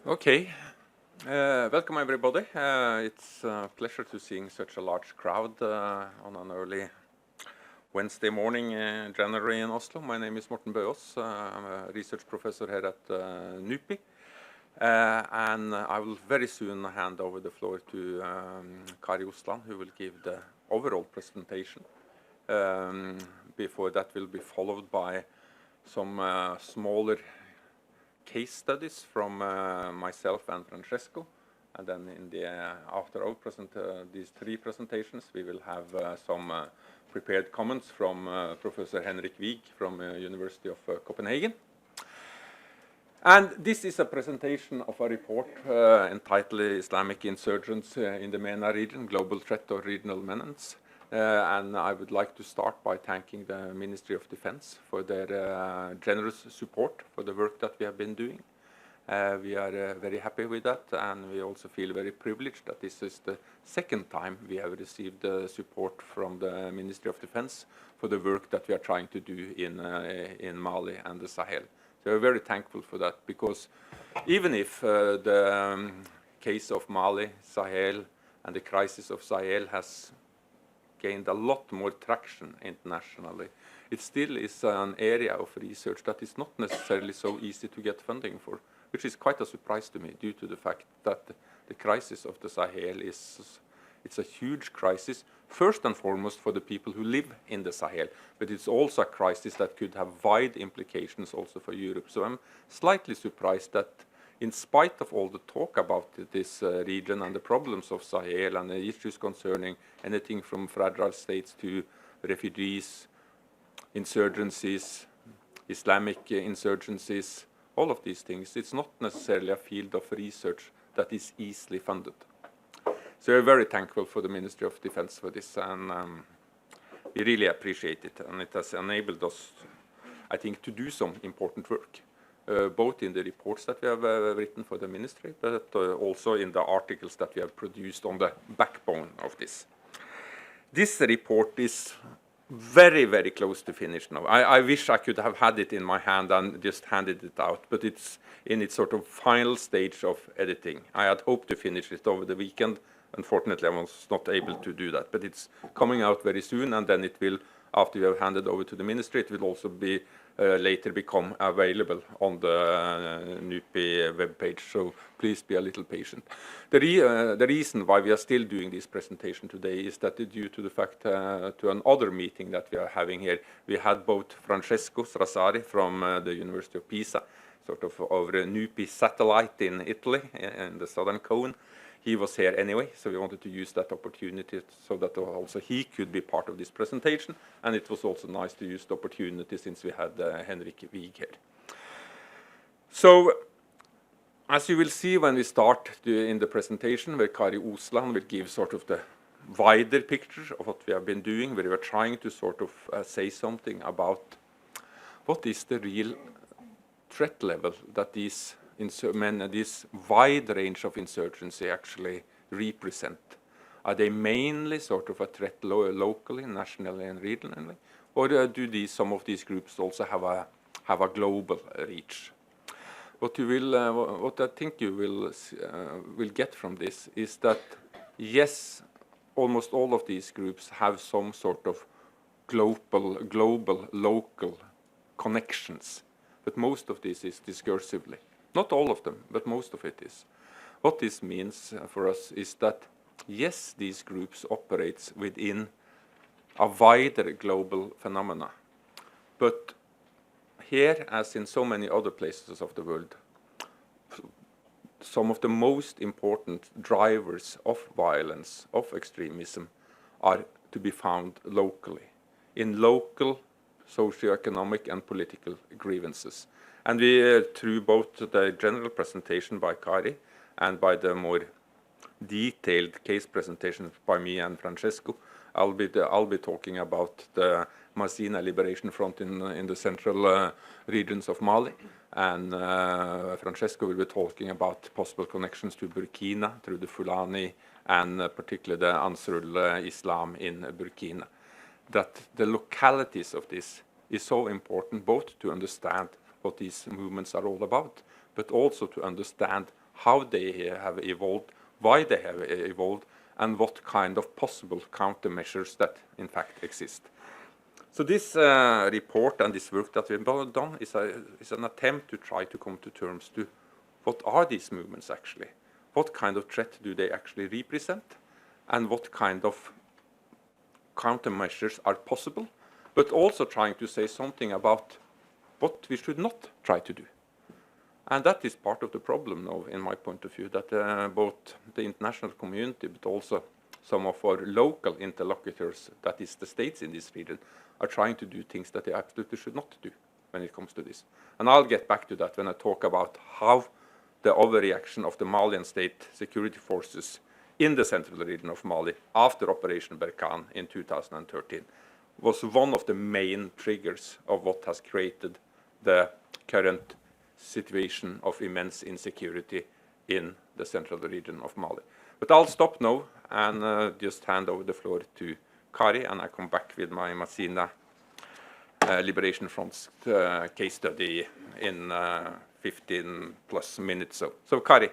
Okay, welcome everybody. It's a pleasure to seeing such a large crowd on an early Wednesday morning in January in Oslo. My name is Morten Bøås. I'm a research professor here at NUPI. And I will very soon hand over the floor to Kari Osland, who will give the overall presentation. Before that will be followed by some smaller case studies from myself and Francesco, and then in the after our these three presentations, we will have some prepared comments from Professor Henrik Wiig from University of Copenhagen. And this is a presentation of a report entitled Islamic Insurgents in the MENA region, Global Threat or Regional Menace. And I would like to start by thanking the Ministry of Defense for their generous support for the work that we have been doing. We are very happy with that, and we also feel very privileged that this is the second time we have received support from the Ministry of Defense for the work that we are trying to do in Mali and the Sahel. So we're very thankful for that, because even if the case of Mali, Sahel, and the crisis of Sahel has gained a lot more traction internationally, it still is an area of research that is not necessarily so easy to get funding for, which is quite a surprise to me due to the fact that the crisis of the Sahel it's a huge crisis, first and foremost for the people who live in the Sahel, but it's also a crisis that could have wide implications also for Europe. So I'm slightly surprised that in spite of all the talk about this region and the problems of Sahel and the issues concerning anything from fragile states to refugees, insurgencies, Islamic insurgencies, all of these things, it's not necessarily a field of research that is easily funded. So we're very thankful for the Ministry of Defense for this, and we really appreciate it. And it has enabled us, I think, to do some important work. Both in the reports that we have written for the ministry, but also in the articles that we have produced on the backbone of this. This report is very, very close to finish now. I wish I could have had it in my hand and just handed it out, but it's in its sort of final stage of editing. I had hoped to finish it over the weekend. Unfortunately, I was not able to do that, but it's coming out very soon, and then it will, after we have handed over to the ministry, it will also be later become available on the NUPI webpage, so please be a little patient. The reason why we are still doing this presentation today is that due to the fact to another meeting that we are having here, we had both Francesco Strassari from the University of Pisa, sort of over a NUPI satellite in Italy, in the southern cone. He was here anyway, so we wanted to use that opportunity so that also he could be part of this presentation, and it was also nice to use the opportunity since we had Henrik Wiig here. So, as you will see when we start in the presentation, where Kari Osland will give sort of the wider picture of what we have been doing, where we are trying to sort of say something about what is the real threat level that this wide range of insurgency actually represent. Are they mainly sort of a threat locally, nationally, and regionally, or do some of these groups also have a global reach? What I think you will get from this is that yes, almost all of these groups have some sort of global, local connections, but most of this is discursively. Not all of them, but most of it is. What this means for us is that, yes, these groups operate within a wider global phenomena. But here, as in so many other places of the world, some of the most important drivers of violence, of extremism, are to be found locally, in local socio-economic and political grievances. And we, through both the general presentation by Kari and by the more detailed case presentation by me and Francesco. I'll be talking about the Masina Liberation Front in the central regions of Mali, and Francesco will be talking about possible connections to Burkina through the Fulani and particularly the Ansarul Islam in Burkina. That the localities of this is so important, both to understand what these movements are all about, but also to understand how they have evolved, why they have evolved, and what kind of possible countermeasures that in fact exist. So this report and this work that we've done is an attempt to try to come to terms to what are these movements actually? What kind of threat do they actually represent? And what kind of countermeasures are possible? But also trying to say something about what we should not try to do. And that is part of the problem now, in my point of view, that both the international community, but also some of our local interlocutors, that is the states in this region, are trying to do things that they absolutely should not do when it comes to this. And I'll get back to that when I talk about how the overreaction of the Malian state security forces in the central region of Mali after Operation Berkane in 2013 was one of the main triggers of what has created the current situation of immense insecurity in the central region of Mali. But I'll stop now and just hand over the floor to Kari, and I come back with my Masina Liberation Front's case study in 15 plus minutes. So Kari.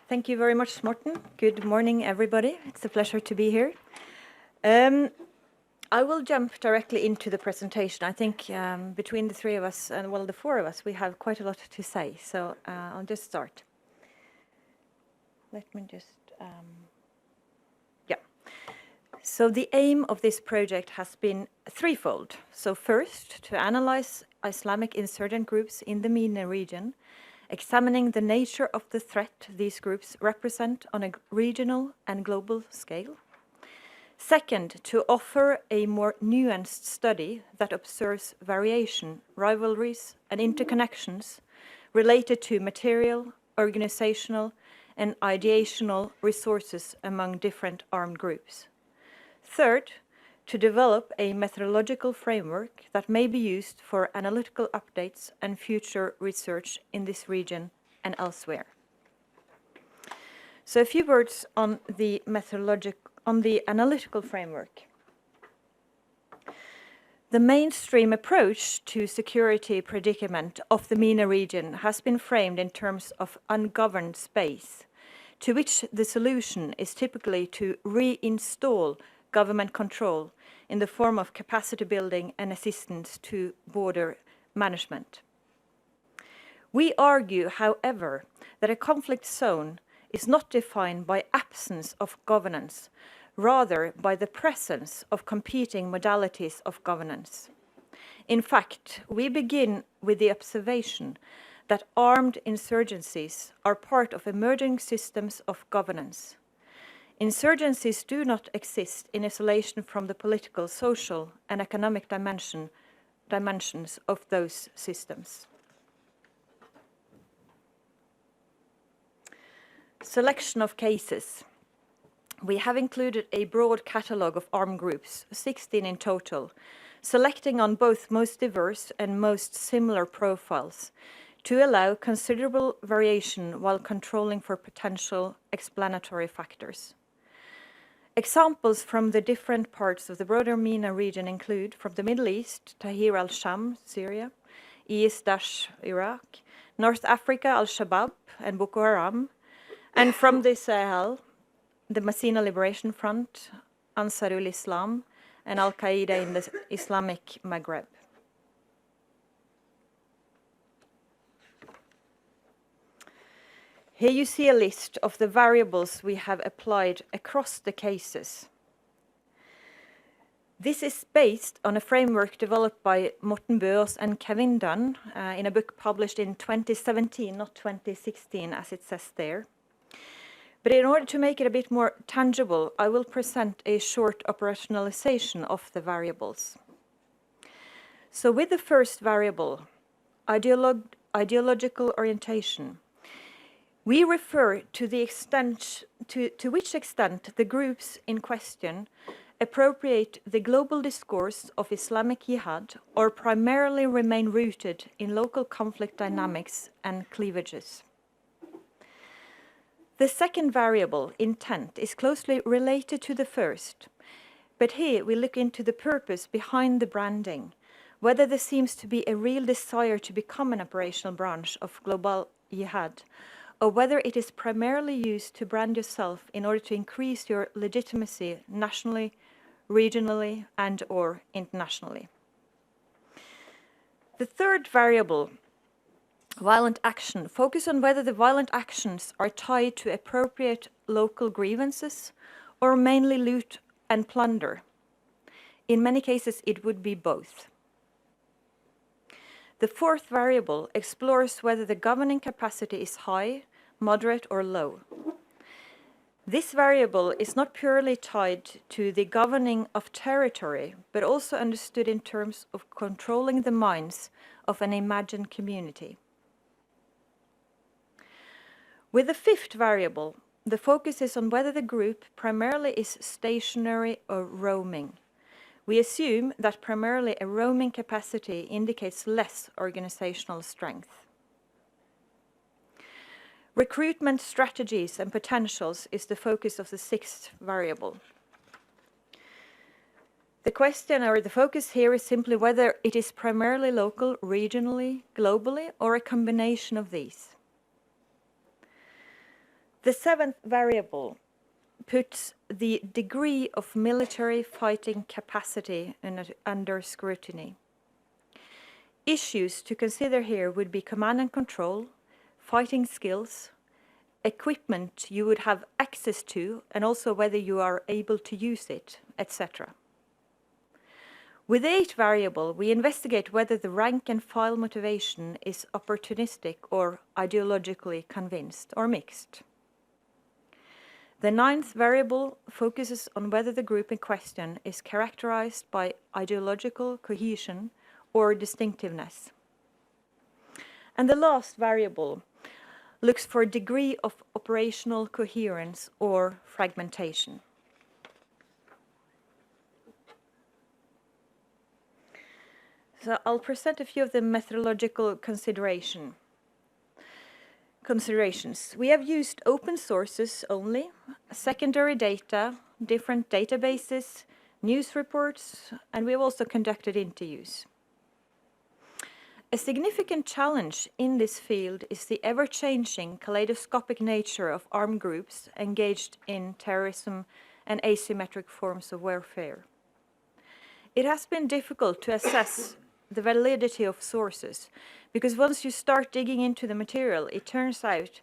Thank you very much, Morten. Good morning, everybody. It's a pleasure to be here. I will jump directly into the presentation. I think between the three of us, and well, the four of us, we have quite a lot to say. So I'll just start. Let me just, So the aim of this project has been threefold. So first, to analyze Islamic insurgent groups in the MENA region, examining the nature of the threat these groups represent on a regional and global scale. Second, to offer a more nuanced study that observes variation, rivalries, and interconnections related to material, organizational, and ideational resources among different armed groups. Third, to develop a methodological framework that may be used for analytical updates and future research in this region and elsewhere. So a few words on the analytical framework. The mainstream approach to security predicament of the MENA region has been framed in terms of ungoverned space, to which the solution is typically to reinstall government control in the form of capacity building and assistance to border management. We argue, however, that a conflict zone is not defined by absence of governance, rather by the presence of competing modalities of governance. In fact, we begin with the observation that armed insurgencies are part of emerging systems of governance. Insurgencies do not exist in isolation from the political, social, and economic dimensions of those systems. Selection of cases. We have included a broad catalogue of armed groups, 16 in total, selecting on both most diverse and most similar profiles to allow considerable variation while controlling for potential explanatory factors. Examples from the different parts of the broader MENA region include, from the Middle East, Tahrir al-Sham, Syria, IS-Daesh, Iraq, North Africa, Al-Shabaab and Boko Haram, and from the Sahel, the Masina Liberation Front, Ansarul Islam, and Al-Qaeda in the Islamic Maghreb. Here you see a list of the variables we have applied across the cases. This is based on a framework developed by Morten Bøås and Kevin Dunn in a book published in 2017, not 2016, as it says there. But in order to make it a bit more tangible, I will present a short operationalization of the variables. So with the first variable, ideological orientation. We refer to the extent to which extent the groups in question appropriate the global discourse of Islamic Jihad or primarily remain rooted in local conflict dynamics and cleavages. The second variable, intent, is closely related to the first, but here we look into the purpose behind the branding, whether there seems to be a real desire to become an operational branch of global jihad, or whether it is primarily used to brand yourself in order to increase your legitimacy nationally, regionally, and/or internationally. The third variable, violent action, focus on whether the violent actions are tied to appropriate local grievances or mainly loot and plunder. In many cases, it would be both. The fourth variable explores whether the governing capacity is high, moderate, or low. This variable is not purely tied to the governing of territory, but also understood in terms of controlling the minds of an imagined community. With the fifth variable, the focus is on whether the group primarily is stationary or roaming. We assume that primarily a roaming capacity indicates less organizational strength. Recruitment strategies and potentials is the focus of the sixth variable. The question or the focus here is simply whether it is primarily local, regionally, globally, or a combination of these. The seventh variable puts the degree of military fighting capacity under scrutiny. Issues to consider here would be command and control, fighting skills, equipment you would have access to, and also whether you are able to use it, etc. With the eighth variable, we investigate whether the rank and file motivation is opportunistic or ideologically convinced or mixed. The ninth variable focuses on whether the group in question is characterized by ideological cohesion or distinctiveness. And the last variable looks for a degree of operational coherence or fragmentation. So I'll present a few of the methodological considerations. We have used open sources only, secondary data, different databases, news reports, and we have also conducted interviews. A significant challenge in this field is the ever-changing kaleidoscopic nature of armed groups engaged in terrorism and asymmetric forms of warfare. It has been difficult to assess the validity of sources, because once you start digging into the material, it turns out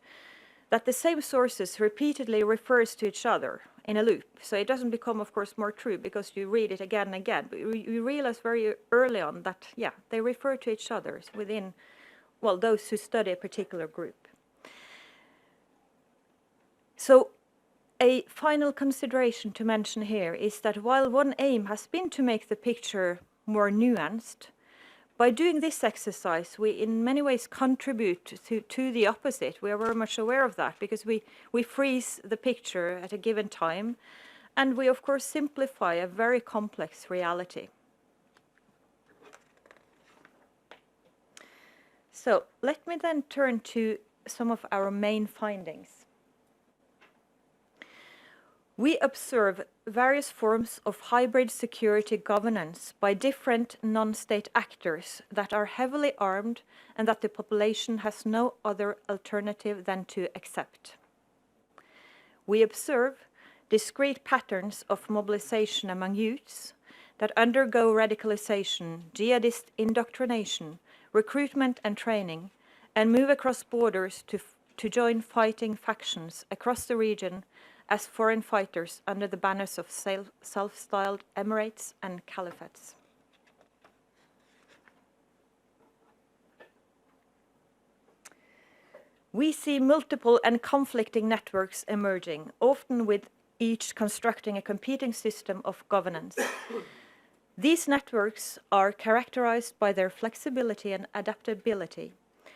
that the same sources repeatedly refers to each other in a loop. So it doesn't become, of course, more true because you read it again and again. But you realize very early on that, yeah, they refer to each other within, well, those who study a particular group. So a final consideration to mention here is that while one aim has been to make the picture more nuanced, by doing this exercise, we in many ways contribute to the opposite. We are very much aware of that because we freeze the picture at a given time, and we of course simplify a very complex reality. So let me then turn to some of our main findings. We observe various forms of hybrid security governance by different non-state actors that are heavily armed and that the population has no other alternative than to accept. We observe discrete patterns of mobilization among youths that undergo radicalization, jihadist indoctrination, recruitment and training, and move across borders to join fighting factions across the region as foreign fighters under the banners of self-styled emirates and caliphates. We see multiple and conflicting networks emerging, often with each constructing a competing system of governance. These networks are characterized by their flexibility and adaptability,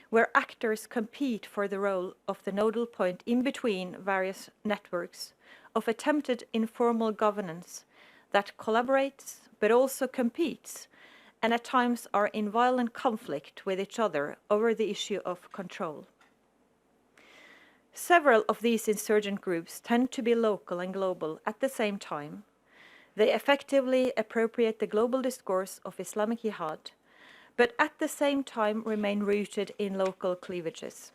where actors compete for the role of the nodal point in between various networks of attempted informal governance that collaborates but also competes and at times are in violent conflict with each other over the issue of control. Several of these insurgent groups tend to be local and global at the same time. They effectively appropriate the global discourse of Islamic Jihad, but at the same time remain rooted in local cleavages.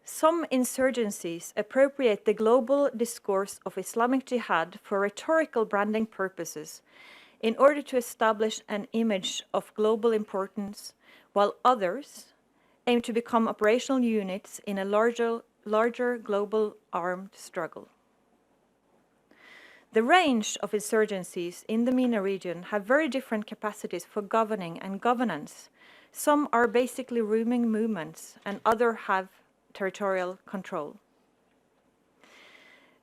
Some insurgencies appropriate the global discourse of Islamic Jihad for rhetorical branding purposes in order to establish an image of global importance, while others aim to become operational units in a larger global armed struggle. The range of insurgencies in the MENA region have very different capacities for governing and governance. Some are basically roaming movements and others have territorial control.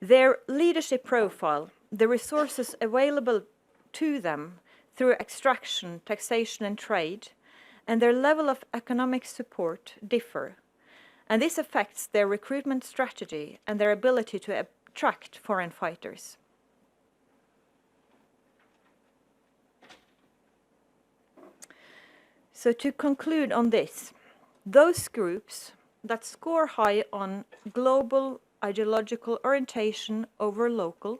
Their leadership profile, the resources available to them through extraction, taxation and trade, and their level of economic support differ, and this affects their recruitment strategy and their ability to attract foreign fighters. So to conclude on this, those groups that score high on global ideological orientation over local,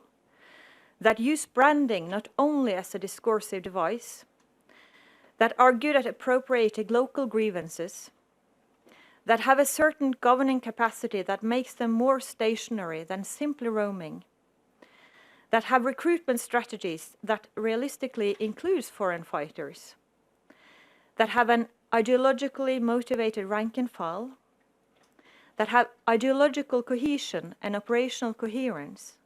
that use branding not only as a discursive device, that are good at appropriating local grievances, that have a certain governing capacity that makes them more stationary than simply roaming, that have recruitment strategies that realistically includes foreign fighters, that have an ideologically motivated rank and file, that have ideological cohesion and operational coherence,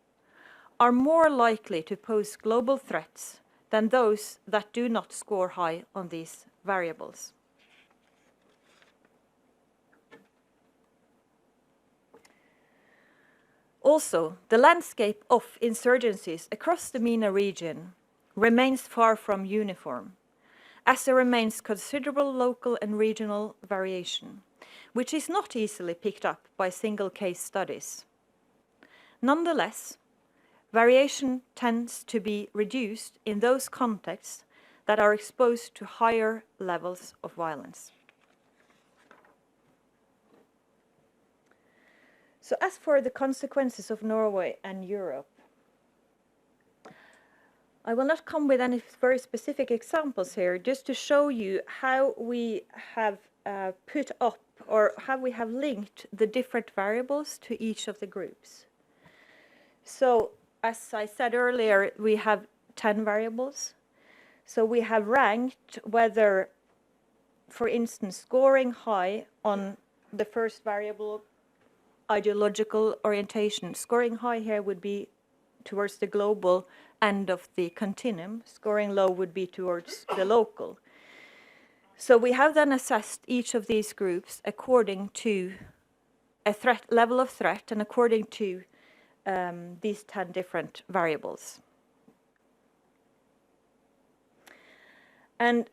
are more likely to pose global threats than those that do not score high on these variables. Also, the landscape of insurgencies across the MENA region remains far from uniform, as there remains considerable local and regional variation, which is not easily picked up by single case studies. Nonetheless, variation tends to be reduced in those contexts that are exposed to higher levels of violence. So as for the consequences of Norway and Europe, I will not come with any very specific examples here, just to show you how we have put up or how we have linked the different variables to each of the groups. So as I said earlier, we have 10 variables. So we have ranked whether, for instance, scoring high on the first variable, ideological orientation. Scoring high here would be towards the global end of the continuum. Scoring low would be towards the local. So we have then assessed each of these groups according to a threat level of threat and according to these 10 different variables. And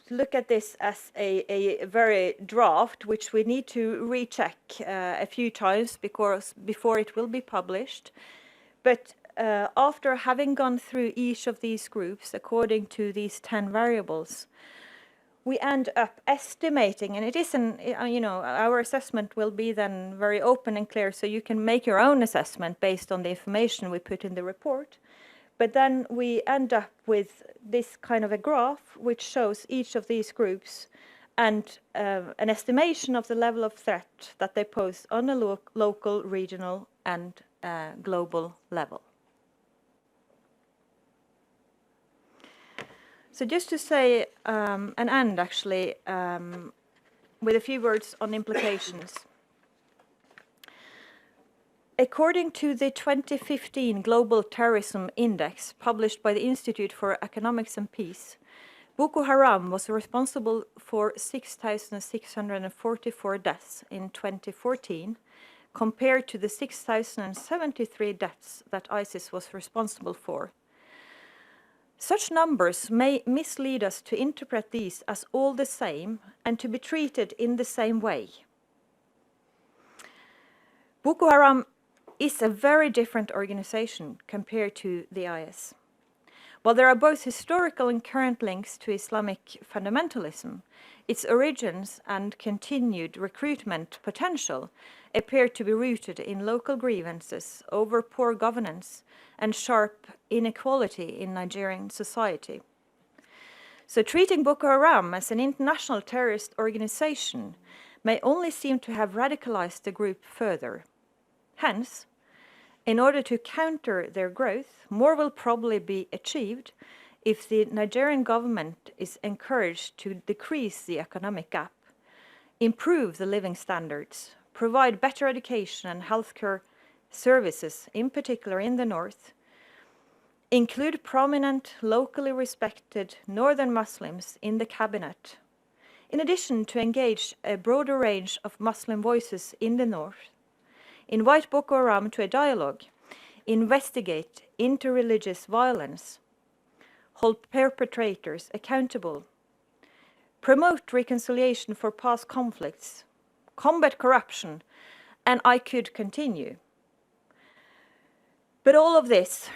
look at this as a very draft, which we need to recheck a few times before it will be published. But after having gone through each of these groups according to these 10 variables, we end up estimating, and it isn't, our assessment will be then very open and clear, so you can make your own assessment based on the information we put in the report. But then we end up with this kind of a graph which shows each of these groups and an estimation of the level of threat that they pose on a local, regional, and global level. So just to say and end actually with a few words on implications. According to the 2015 Global Terrorism Index published by the Institute for Economics and Peace, Boko Haram was responsible for 6,644 deaths in 2014, compared to the 6,073 deaths that ISIS was responsible for. Such numbers may mislead us to interpret these as all the same and to be treated in the same way. Boko Haram is a very different organization compared to the IS. While there are both historical and current links to Islamic fundamentalism, its origins and continued recruitment potential appear to be rooted in local grievances over poor governance and sharp inequality in Nigerian society. So treating Boko Haram as an international terrorist organization may only seem to have radicalized the group further. Hence, in order to counter their growth, more will probably be achieved if the Nigerian government is encouraged to decrease the economic gap, improve the living standards, provide better education and healthcare services, in particular in the north, include prominent, locally respected northern Muslims in the cabinet, in addition to engage a broader range of Muslim voices in the north, invite Boko Haram to a dialogue, investigate interreligious violence, hold perpetrators accountable, promote reconciliation for past conflicts, combat corruption, and I could continue. But all of this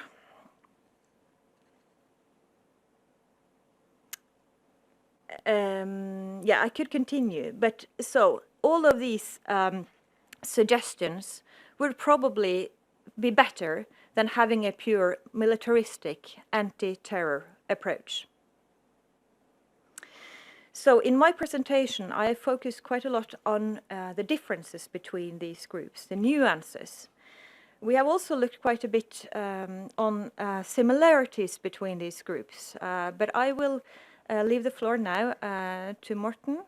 I could continue. But so all of these suggestions would probably be better than having a pure militaristic anti-terror approach. So in my presentation, I focused quite a lot on the differences between these groups, the nuances. We have also looked quite a bit on similarities between these groups, but I will leave the floor now to Morten.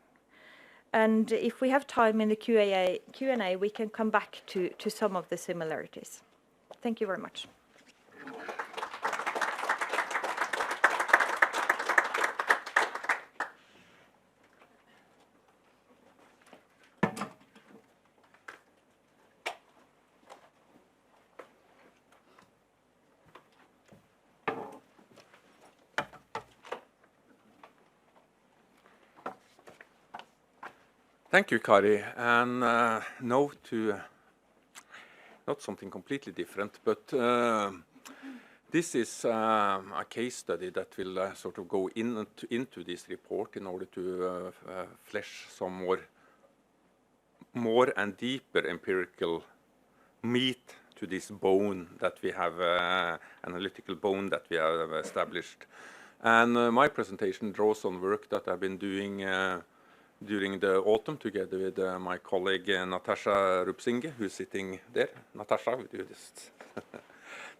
And if we have time in the Q&A, we can come back to some of the similarities. Thank you very much. Thank you, Kari. And now to not something completely different, but this is a case study that will sort of go into this report in order to flesh some more and deeper empirical meat to this bone that we have, analytical bone that we have established. And my presentation draws on work that I've been doing during the autumn together with my colleague Natasha Rupsinge, who's sitting there. Natasha, would you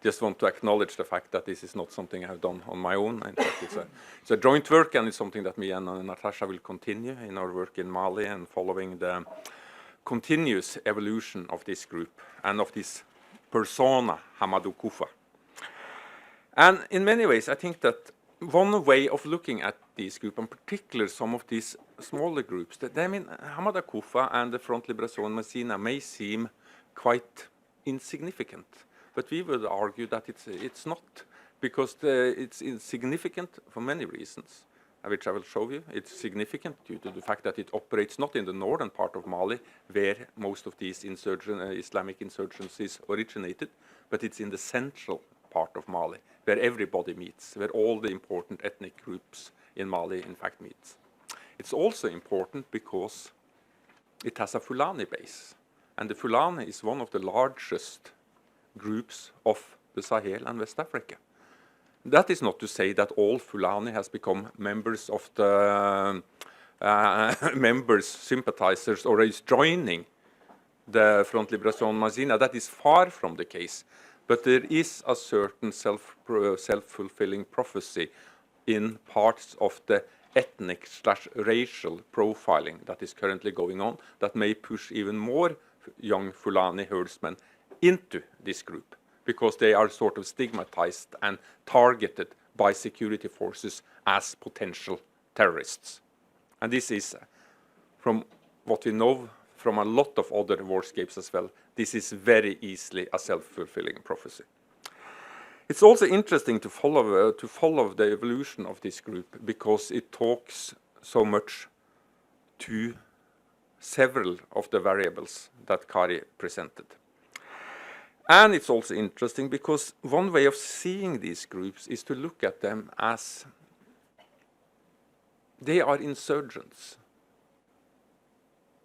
just want to acknowledge the fact that this is not something I've done on my own. In fact, it's a joint work, and it's something that me and Natasha will continue in our work in Mali and following the continuous evolution of this group and of this persona, Hamadou Koufa. And in many ways, I think that one way of looking at this group, and particularly some of these smaller groups, Hamadou Koufa and the Front Libération Massina may seem quite insignificant, but we would argue that it's not, because it's insignificant for many reasons, which I will show you. It's significant due to the fact that it operates not in the northern part of Mali, where most of these Islamic insurgencies originated, but it's in the central part of Mali, where everybody meets, where all the important ethnic groups in Mali, in fact, meet. It's also important because it has a Fulani base, and the Fulani is one of the largest groups of the Sahel and West Africa. That is not to say that all Fulani has become members of the sympathizers, or is joining the Front Libération Massina. That is far from the case. But there is a certain self-fulfilling prophecy in parts of the ethnic/racial profiling that is currently going on that may push even more young Fulani herdsmen into this group, because they are sort of stigmatized and targeted by security forces as potential terrorists. And this is, from what we know from a lot of other warscapes as well, this is very easily a self-fulfilling prophecy. It's also interesting to follow the evolution of this group because it talks so much to several of the variables that Kari presented. And it's also interesting because one way of seeing these groups is to look at them as they are insurgents.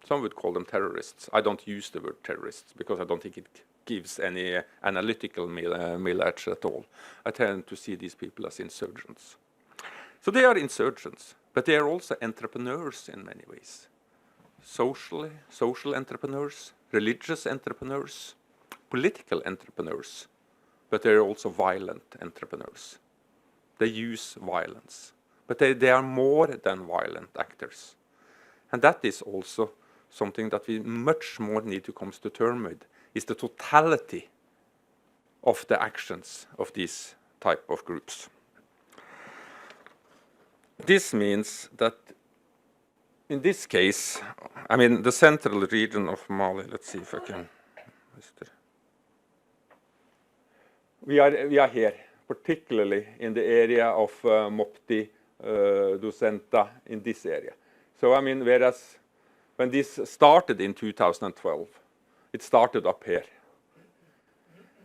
Some would call them terrorists. I don't use the word terrorists because I don't think it gives any analytical mileage at all. I tend to see these people as insurgents. So they are insurgents, but they are also entrepreneurs in many ways. Social entrepreneurs, religious entrepreneurs, political entrepreneurs, but they're also violent entrepreneurs. They use violence, but they are more than violent actors. And that is also something that we much more need to come to terms with, is the totality of the actions of these type of groups. This means that in this case, I mean, the central region of Mali, let's see if I can. We are here, particularly in the area of Mopti, Docenta, in this area. So, I mean, whereas when this started in 2012, it started up here.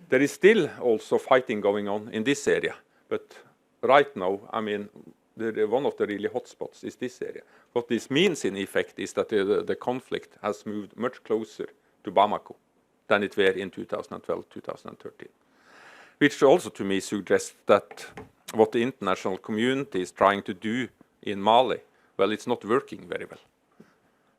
There is still also fighting going on in this area, but right now, I mean, one of the really hot spots is this area. What this means in effect is that the conflict has moved much closer to Bamako than it were in 2012, 2013. Which also to me suggests that what the international community is trying to do in Mali, well, it's not working very well.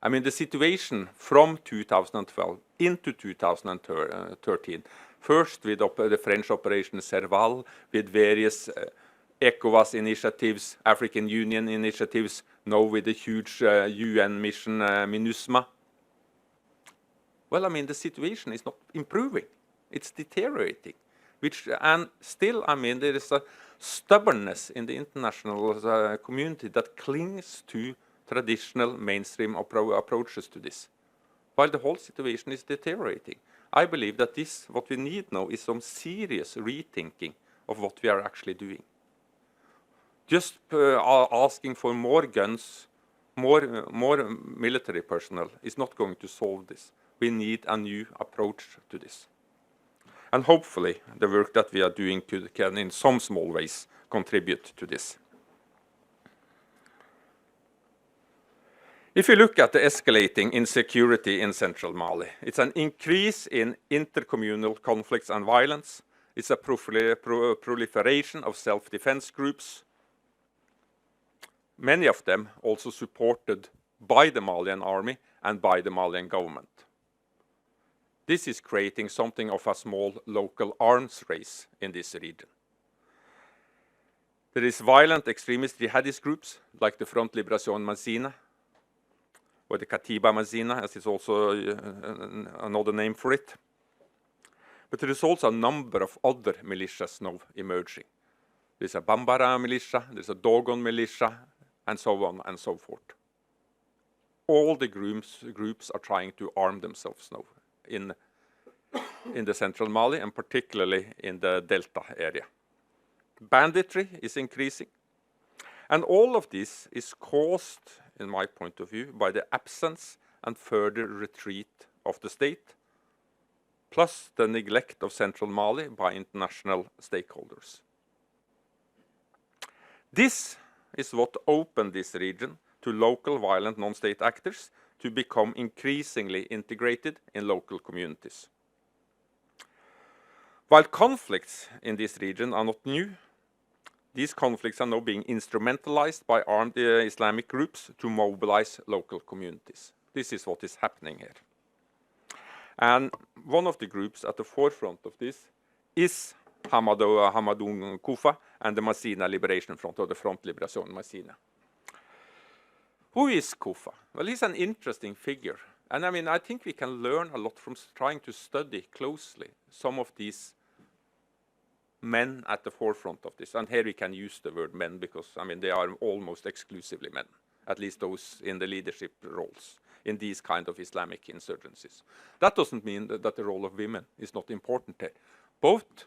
I mean, the situation from 2012 into 2013, first with the French Operation Serval, with various ECOWAS initiatives, African Union initiatives, now with the huge UN mission MINUSMA. Well, I mean, the situation is not improving. It's deteriorating. And still, I mean, there is a stubbornness in the international community that clings to traditional mainstream approaches to this, while the whole situation is deteriorating. I believe that what we need now is some serious rethinking of what we are actually doing. Just asking for more guns, more military personnel is not going to solve this. We need a new approach to this. And hopefully the work that we are doing can in some small ways contribute to this. If you look at the escalating insecurity in central Mali, it's an increase in intercommunal conflicts and violence. It's a proliferation of self-defense groups, many of them also supported by the Malian army and by the Malian government. This is creating something of a small local arms race in this region. There is violent extremist jihadist groups like the Front Libération Mazina, or the Katiba Mazina, as is also another name for it. But there is also a number of other militias now emerging. There's a Bambara militia, there's a Dogon militia, and so on and so forth. All the groups are trying to arm themselves now in the central Mali, and particularly in the Delta area. Banditry is increasing. And all of this is caused, in my point of view, by the absence and further retreat of the state, plus the neglect of central Mali by international stakeholders. This is what opened this region to local violent non-state actors to become increasingly integrated in local communities. While conflicts in this region are not new, these conflicts are now being instrumentalized by armed Islamic groups to mobilize local communities. This is what is happening here. And one of the groups at the forefront of this is Hamadoun Koufa and the Mazina Liberation Front, or the Front Libération Mazina. Who is Koufa? Well, he's an interesting figure. And I mean, I think we can learn a lot from trying to study closely some of these men at the forefront of this. And here we can use the word men because, I mean, they are almost exclusively men, at least those in the leadership roles. in these kind of Islamic insurgencies. That doesn't mean that the role of women is not important there, both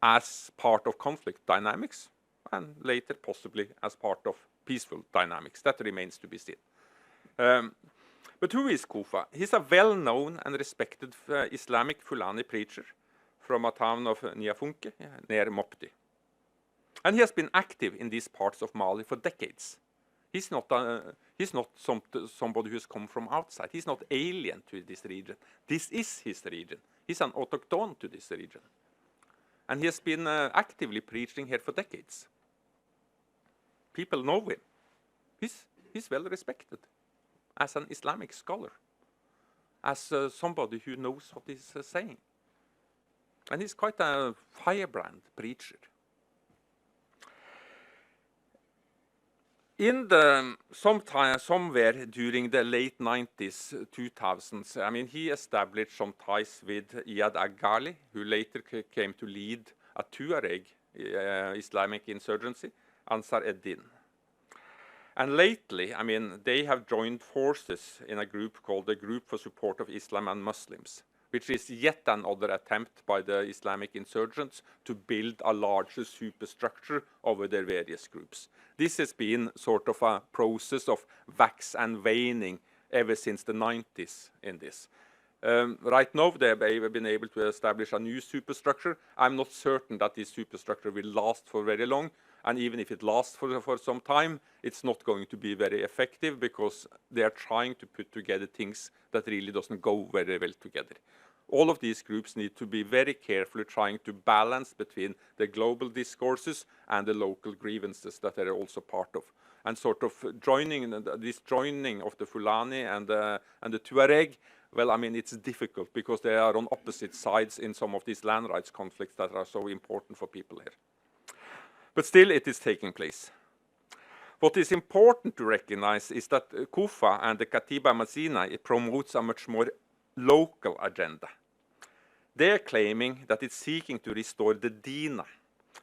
as part of conflict dynamics and later possibly as part of peaceful dynamics. That remains to be seen. But who is Kufa? He's a well-known and respected Islamic Fulani preacher from a town of Niafunke near Mopti. And he has been active in these parts of Mali for decades. He's not somebody who's come from outside. He's not alien to this region. This is his region. He's an autochthone to this region. And he has been actively preaching here for decades. People know him. He's well respected as an Islamic scholar, as somebody who knows what he's saying. And he's quite a firebrand preacher. In the somewhere during the late 90s, 2000s, I mean, he established some ties with Iyad Ag-Ghali, who later came to lead a Tuareg Islamic insurgency, Ansar ed-Din. And lately, I mean, they have joined forces in a group called the Group for Support of Islam and Muslims, which is yet another attempt by the Islamic insurgents to build a larger superstructure over their various groups. This has been sort of a process of wax and waning ever since the 90s in this. Right now, they've been able to establish a new superstructure. I'm not certain that this superstructure will last for very long. And even if it lasts for some time, it's not going to be very effective because they are trying to put together things that really doesn't go very well together. All of these groups need to be very carefully trying to balance between the global discourses and the local grievances that they're also part of. And sort of this joining of the Fulani and the Tuareg, well, I mean, it's difficult because they are on opposite sides in some of these land rights conflicts that are so important for people here. But still, it is taking place. What is important to recognize is that Kufa and the Katiba Mazina, it promotes a much more local agenda. They're claiming that it's seeking to restore the Dina,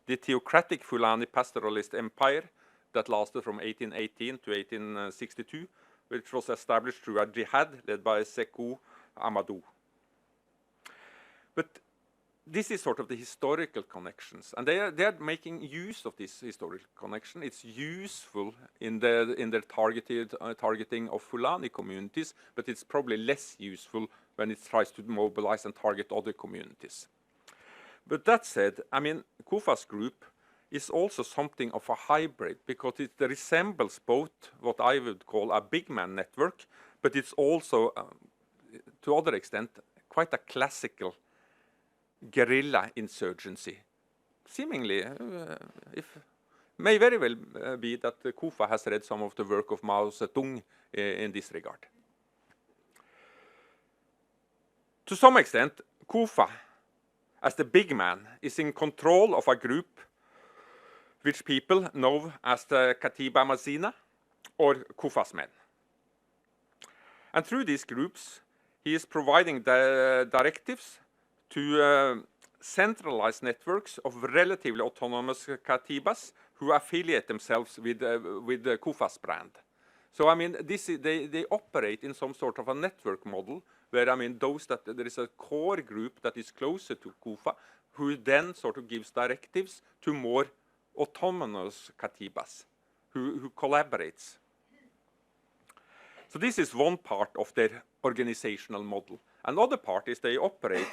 the theocratic Fulani pastoralist empire that lasted from 1818 to 1862, which was established through a jihad led by Sekou Amadou. But this is sort of the historical connections, and they are making use of this historical connection. It's useful in their targeting of Fulani communities, but it's probably less useful when it tries to mobilize and target other communities. But that said, I mean, Kufa's group is also something of a hybrid because it resembles both what I would call a big man network, but it's also, to other extent, quite a classical guerrilla insurgency. Seemingly, may very well be that Kufa has read some of the work of Mao Zedong in this regard. To some extent, Kufa, as the big man, is in control of a group which people know as the Katiba Mazina or Kufa's men. And through these groups, he is providing the directives to centralized networks of relatively autonomous Katibas who affiliate themselves with the Kufa's brand. So I mean, they operate in some sort of a network model where I mean, there is a core group that is closer to Kufa who then sort of gives directives to more autonomous Katibas who collaborates. So this is one part of their organizational model. Another part is they operate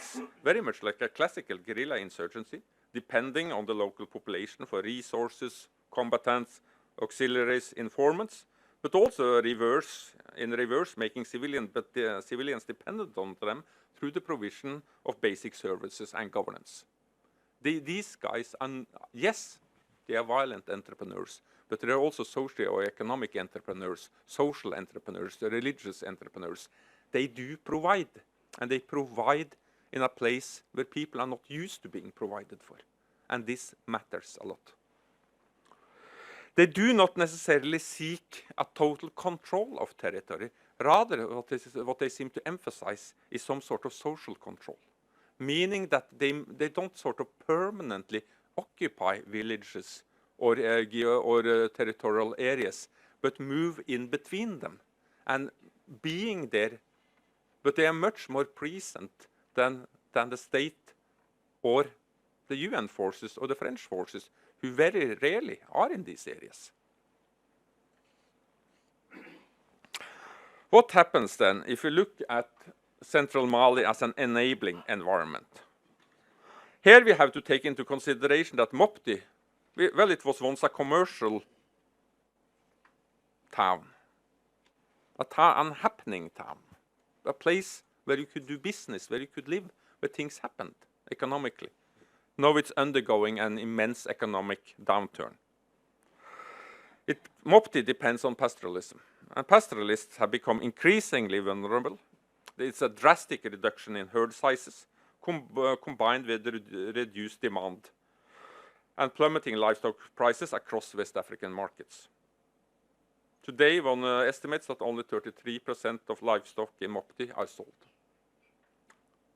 very much like a classical guerrilla insurgency, depending on the local population for resources, combatants, auxiliaries, informants, but also in reverse, making civilians dependent on them through the provision of basic services and governance. These guys, yes, they are violent entrepreneurs, but they are also socio-economic entrepreneurs, social entrepreneurs, religious entrepreneurs. They do provide, and they provide in a place where people are not used to being provided for. And this matters a lot. They do not necessarily seek a total control of territory. Rather, what they seem to emphasize is some sort of social control, meaning that they don't sort of permanently occupy villages or territorial areas, but move in between them. And being there, but they are much more present than the state or the UN forces or the French forces, who very rarely are in these areas. What happens then if you look at central Mali as an enabling environment? Here we have to take into consideration that Mopti, well, it was once a commercial town, an happening town, a place where you could do business, where you could live, where things happened economically. Now it's undergoing an immense economic downturn. Mopti depends on pastoralism, and pastoralists have become increasingly vulnerable. It's a drastic reduction in herd sizes, combined with reduced demand and plummeting livestock prices across West African markets. Today, one estimates that only 33% of livestock in Mopti are sold.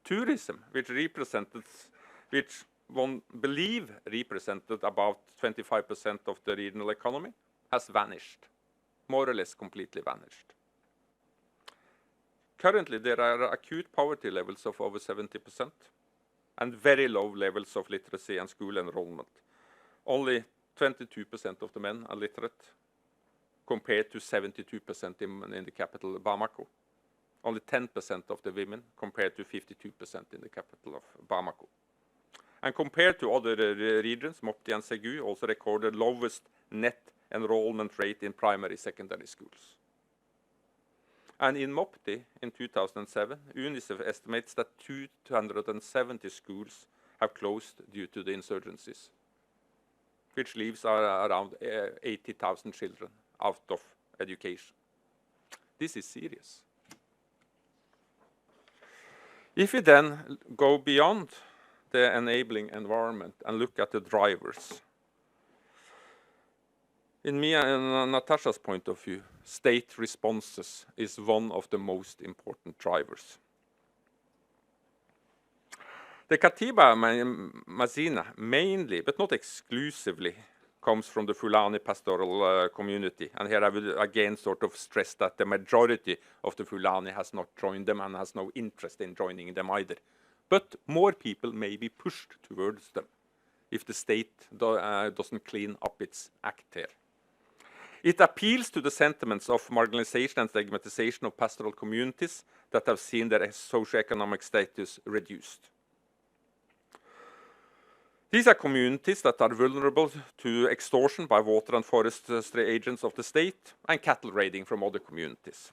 Tourism, which one believe represented about 25% of the regional economy, has vanished, more or less completely vanished. Currently, there are acute poverty levels of over 70% and very low levels of literacy and school enrollment. Only 22% of the men are literate, compared to 72% in the capital, Bamako. Only 10% of the women, compared to 52% in the capital of Bamako. And compared to other regions, Mopti and Ségou also recorded lowest net enrollment rate in primary secondary schools. And in Mopti, in 2007, UNICEF estimates that 270 schools have closed due to the insurgencies, which leaves around 80,000 children out of education. This is serious. If we then go beyond the enabling environment and look at the drivers, in me and Natasha's point of view, state responses is one of the most important drivers. The Katiba Mazina mainly, but not exclusively, comes from the Fulani pastoral community. And here I will again sort of stress that the majority of the Fulani has not joined them and has no interest in joining them either. But more people may be pushed towards them if the state doesn't clean up its act here. It appeals to the sentiments of marginalization and stigmatization of pastoral communities that have seen their socioeconomic status reduced. These are communities that are vulnerable to extortion by water and forestry agents of the state and cattle raiding from other communities.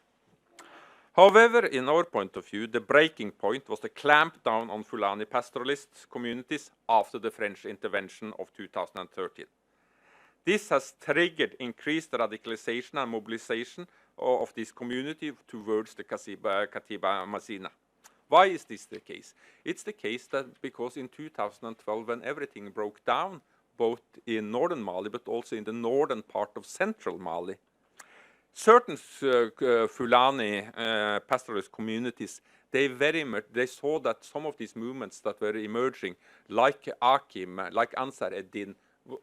However, in our point of view, the breaking point was the clamp down on Fulani pastoralist communities after the French intervention of 2013. This has triggered increased radicalization and mobilization of this community towards the Katiba Mazina. Why is this the case? It's the case that because in 2012, when everything broke down, both in northern Mali but also in the northern part of central Mali, certain Fulani pastoralist communities, they saw that some of these movements that were emerging, like Akim, like Ansar Eddin,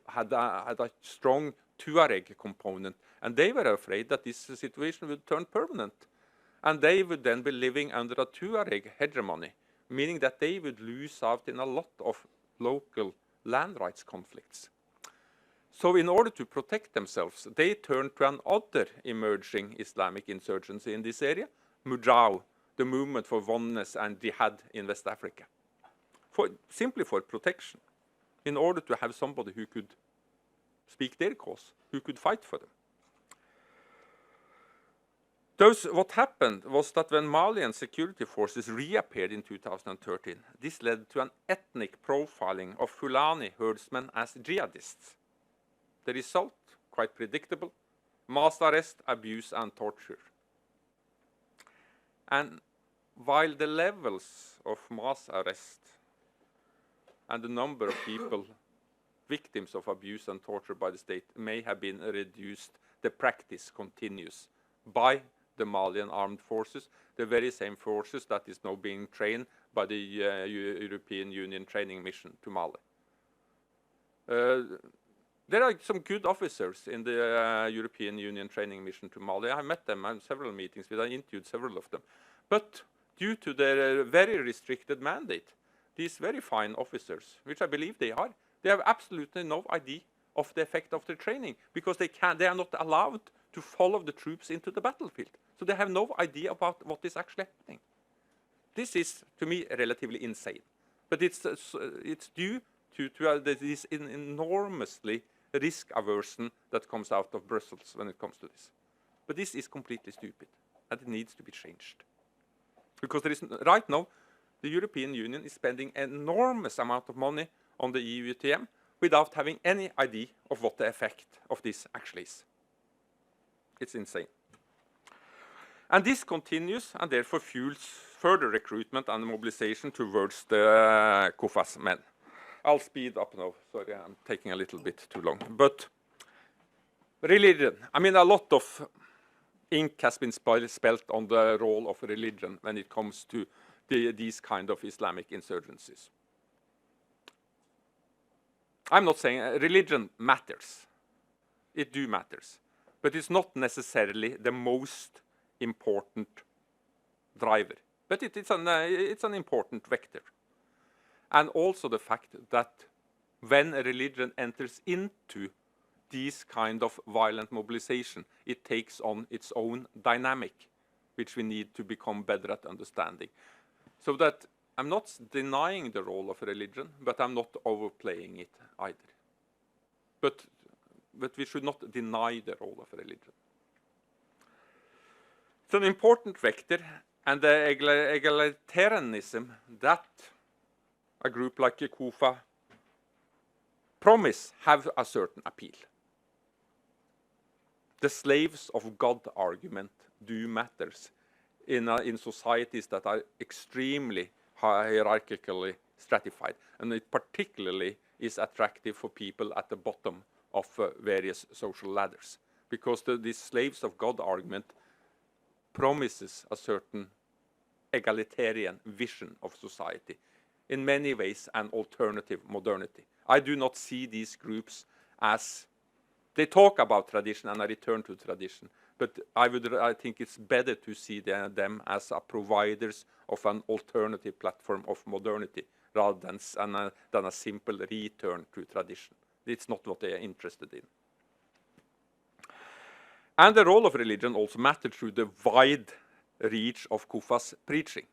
had a strong Tuareg component, and they were afraid that this situation would turn permanent, and they would then be living under a Tuareg hegemony, meaning that they would lose out in a lot of local land rights conflicts. So in order to protect themselves, they turned to another emerging Islamic insurgency in this area, Mujao, the movement for oneness and jihad in West Africa, simply for protection, in order to have somebody who could speak their cause, who could fight for them. What happened was that when Malian security forces reappeared in 2013, this led to an ethnic profiling of Fulani herdsmen as jihadists. The result, quite predictable: mass arrest, abuse, and torture. And while the levels of mass arrest and the number of people victims of abuse and torture by the state may have been reduced, the practice continues by the Malian armed forces, the very same forces that is now being trained by the European Union training mission to Mali. There are some good officers in the European Union training mission to Mali. I met them at several meetings with, I interviewed several of them. But due to their very restricted mandate, these very fine officers, which I believe they have absolutely no idea of the effect of their training, because they are not allowed to follow the troops into the battlefield. So they have no idea about what is actually happening. This is, to me, relatively insane. But it's due to this enormously risk aversion that comes out of Brussels when it comes to this. But this is completely stupid, and it needs to be changed. Because right now, the European Union is spending an enormous amount of money on the EUTM without having any idea of what the effect of this actually is. It's insane. And this continues and therefore fuels further recruitment and mobilization towards the KOFAS men. I'll speed up now. Sorry, I'm taking a little bit too long. But religion. I mean, a lot of ink has been spelled on the role of religion when it comes to these kind of Islamic insurgencies. I'm not saying religion matters. It do matters. But it's not necessarily the most important driver. But it's an important vector. And also the fact that when a religion enters into these kind of violent mobilization, it takes on its own dynamic, which we need to become better at understanding. So that I'm not denying the role of religion, but I'm not overplaying it either. But we should not deny the role of religion. It's an important vector, and the egalitarianism that a group like KOFA promise have a certain appeal. The slaves of God argument do matters in societies that are extremely hierarchically stratified, and it particularly is attractive for people at the bottom of various social ladders, because this slaves of God argument promises a certain egalitarian vision of society, in many ways an alternative modernity. I do not see these groups as, they talk about tradition and a return to tradition, but I think it's better to see them as providers of an alternative platform of modernity rather than a simple return to tradition. It's not what they are interested in. And the role of religion also mattered through the wide reach of KOFA's preaching,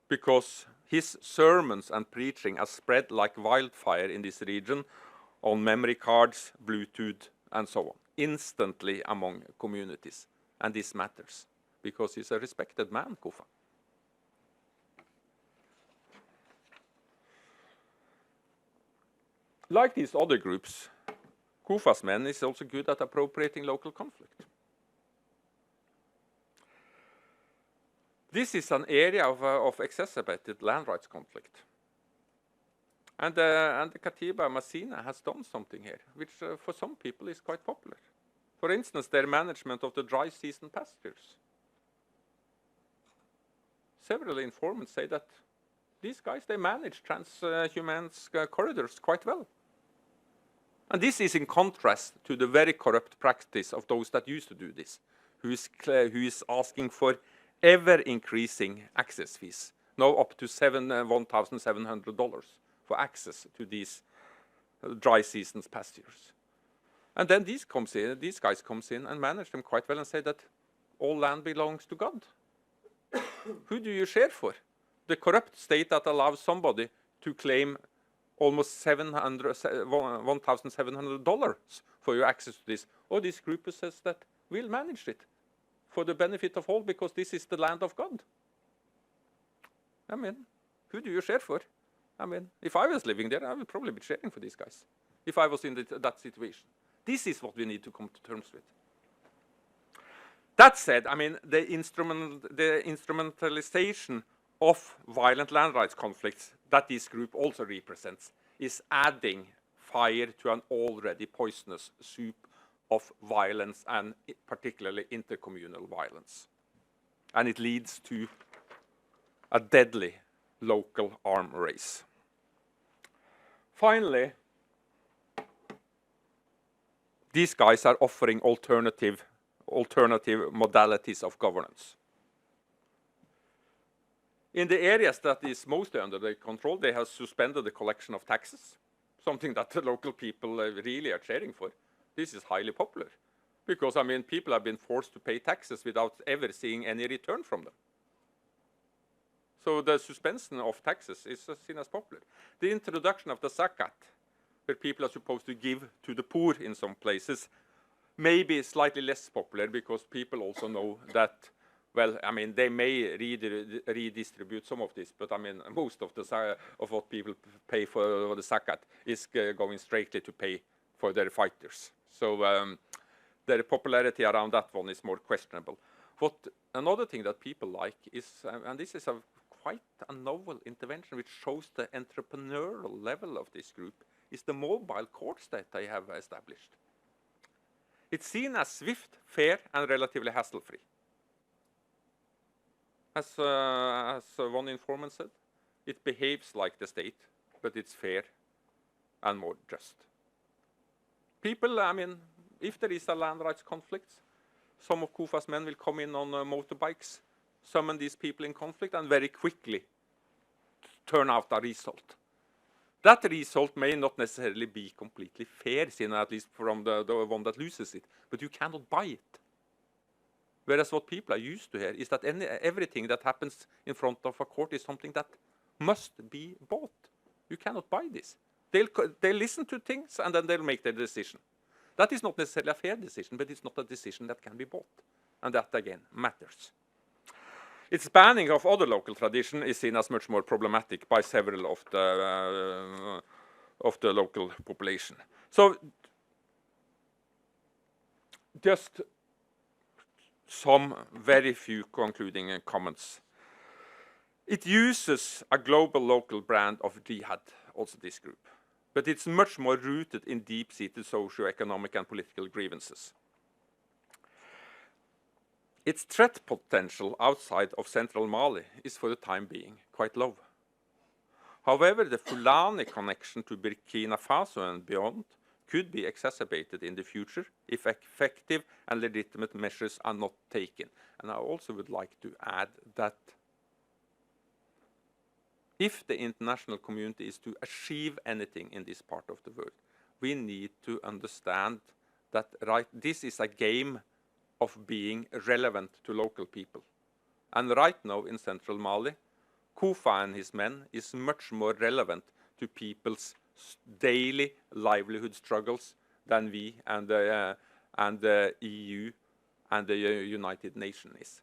because his sermons and preaching are spread like wildfire in this region on memory cards, Bluetooth, and so on, instantly among communities. And this matters, because he's a respected man, KOFA. Like these other groups, KOFA's men is also good at appropriating local conflict. This is an area of exacerbated land rights conflict. And the Katiba Masina has done something here, which for some people is quite popular. For instance, their management of the dry season pastures. Several informants say that these guys, they manage transhumance corridors quite well. And this is in contrast to the very corrupt practice of those that used to do this, who is asking for ever-increasing access fees, now up to $1,700 for access to these dry seasons pastures. And then these guys come in and manage them quite well and say that all land belongs to God. Who do you share for? The corrupt state that allows somebody to claim almost $1,700 for your access to this, or this group says that we'll manage it for the benefit of all, because this is the land of God. I mean, who do you share for? I mean, if I was living there, I would probably be sharing for these guys, if I was in that situation. This is what we need to come to terms with. That said, I mean, the instrumentalization of violent land rights conflicts that this group also represents is adding fire to an already poisonous soup of violence, and particularly intercommunal violence. And it leads to a deadly local arm race. Finally, these guys are offering alternative modalities of governance. In the areas that is mostly under their control, they have suspended the collection of taxes, something that the local people really are cheering for. This is highly popular because, I mean, people have been forced to pay taxes without ever seeing any return from them. So the suspension of taxes is seen as popular. The introduction of the zakat, where people are supposed to give to the poor in some places, may be slightly less popular because people also know that, well, I mean, they may redistribute some of this, but I mean, most of what people pay for the zakat is going straightly to pay for their fighters. So their popularity around that one is more questionable. Another thing that people like is, and this is quite a novel intervention which shows the entrepreneurial level of this group, is the mobile courts that they have established. It's seen as swift, fair, and relatively hassle-free. As one informant said, it behaves like the state, but it's fair and more just. People, I mean, if there is a land rights conflict, some of KOFA's men will come in on motorbikes, summon these people in conflict, and very quickly turn out a result. That result may not necessarily be completely fair, seen at least from the one that loses it, but you cannot buy it. Whereas what people are used to here is that everything that happens in front of a court is something that must be bought. You cannot buy this. They'll listen to things and then they'll make their decision. That is not necessarily a fair decision, but it's not a decision that can be bought. And that, again, matters. Its banning of other local tradition is seen as much more problematic by several of the local population. So, just some very few concluding comments. It uses a global local brand of jihad, also this group, but it's much more rooted in deep-seated socio-economic and political grievances. Its threat potential outside of central Mali is for the time being quite low. However, the Fulani connection to Burkina Faso and beyond could be exacerbated in the future if effective and legitimate measures are not taken. And I also would like to add that if the international community is to achieve anything in this part of the world, we need to understand that this is a game of being relevant to local people. And right now in central Mali, KOFA and his men is much more relevant to people's daily livelihood struggles than we and the EU and the United Nations is.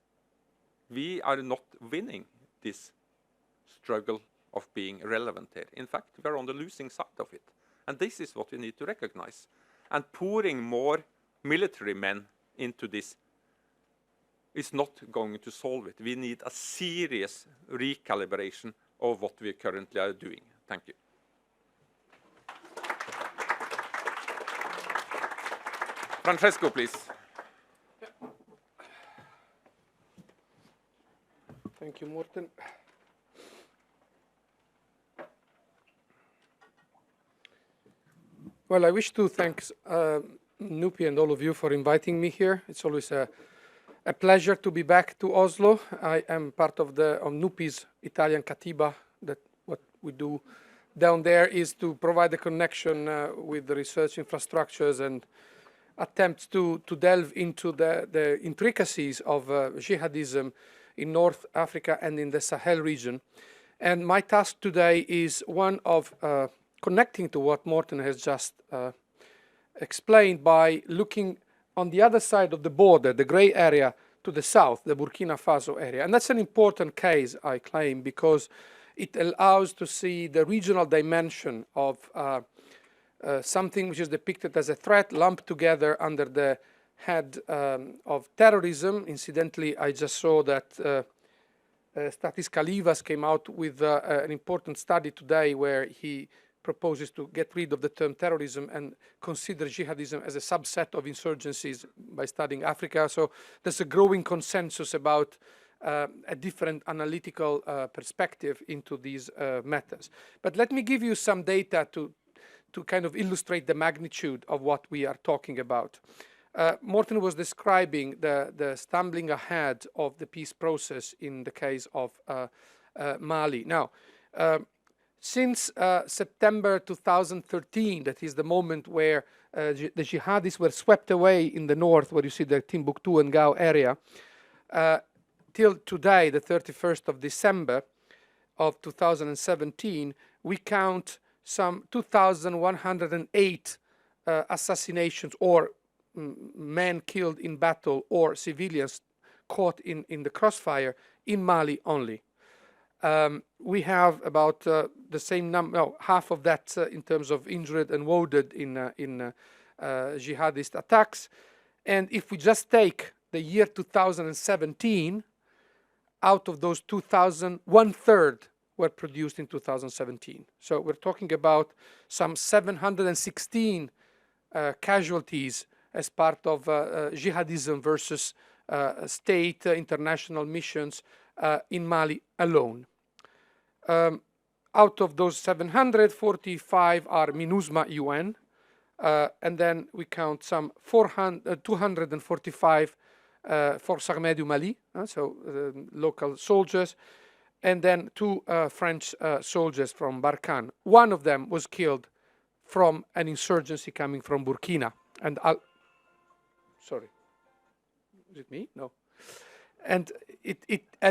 We are not winning this struggle of being relevant here. In fact, we are on the losing side of it. And this is what we need to recognize. And pouring more military men into this is not going to solve it. We need a serious recalibration of what we currently are doing. Thank you. Francesco, please. Thank you, Morten. Well, I wish to thank NUPI and all of you for inviting me here. It's always a pleasure to be back to Oslo. I am part of NUPI's Italian Katiba. That what we do down there is to provide a connection with the research infrastructures and attempts to delve into the intricacies of jihadism in North Africa and in the Sahel region. And my task today is one of connecting to what Morten has just explained by looking on the other side of the border, the gray area to the south, the Burkina Faso area. And that's an important case, I claim, because it allows to see the regional dimension of something which is depicted as a threat lumped together under the head of terrorism. Incidentally, I just saw that Stathis Kalivas came out with an important study today where he proposes to get rid of the term terrorism and consider jihadism as a subset of insurgencies by studying Africa. So there's a growing consensus about a different analytical perspective into these matters. But let me give you some data to to kind of illustrate the magnitude of what we are talking about. Morten was describing the stumbling ahead of the peace process in the case of Mali. Now, since September 2013, that is the moment where the jihadis were swept away in the north, where you see the Timbuktu and Gao area, till today, the 31st of December of 2017, we count some 2,108 assassinations or men killed in battle or civilians caught in the crossfire in Mali only. We have about the same number, no, half of that in terms of injured and wounded in jihadist attacks. And if we just take the year 2017, out of those 2,000, 1/3 were produced in 2017. So we're talking about some 716 casualties as part of jihadism versus state international missions in Mali alone. Out of those 745 are MINUSMA UN, and then we count some 245 Forces Armées du Mali, so local soldiers, and then 2 French soldiers from Barkhane. One of them was killed from an insurgency coming from Burkina. And sorry, is it me? No. And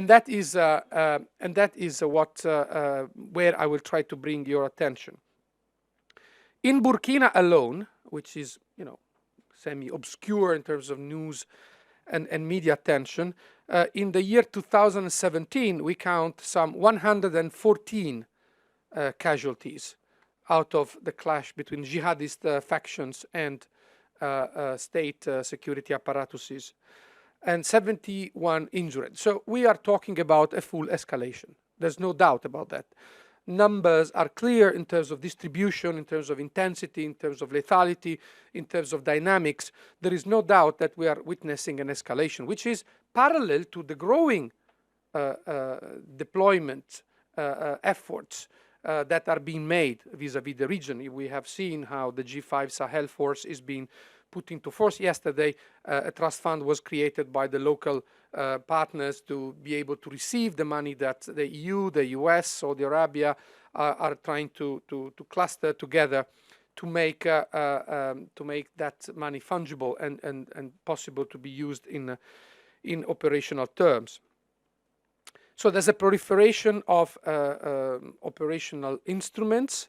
that is what where I will try to bring your attention. In Burkina alone, which is semi-obscure in terms of news and media attention, in the year 2017 we count some 114 casualties out of the clash between jihadist factions and state security apparatuses, and 71 injured. So we are talking about a full escalation. There's no doubt about that. Numbers are clear in terms of distribution, in terms of intensity, in terms of lethality, in terms of dynamics. There is no doubt that we are witnessing an escalation, which is parallel to the growing deployment efforts that are being made vis-à-vis the region. We have seen how the G5 Sahel force is being put into force. Yesterday, a trust fund was created by the local partners to be able to receive the money that the EU, the US, Saudi Arabia are trying to cluster together to make that money fungible and possible to be used in operational terms. So there's a proliferation of operational instruments.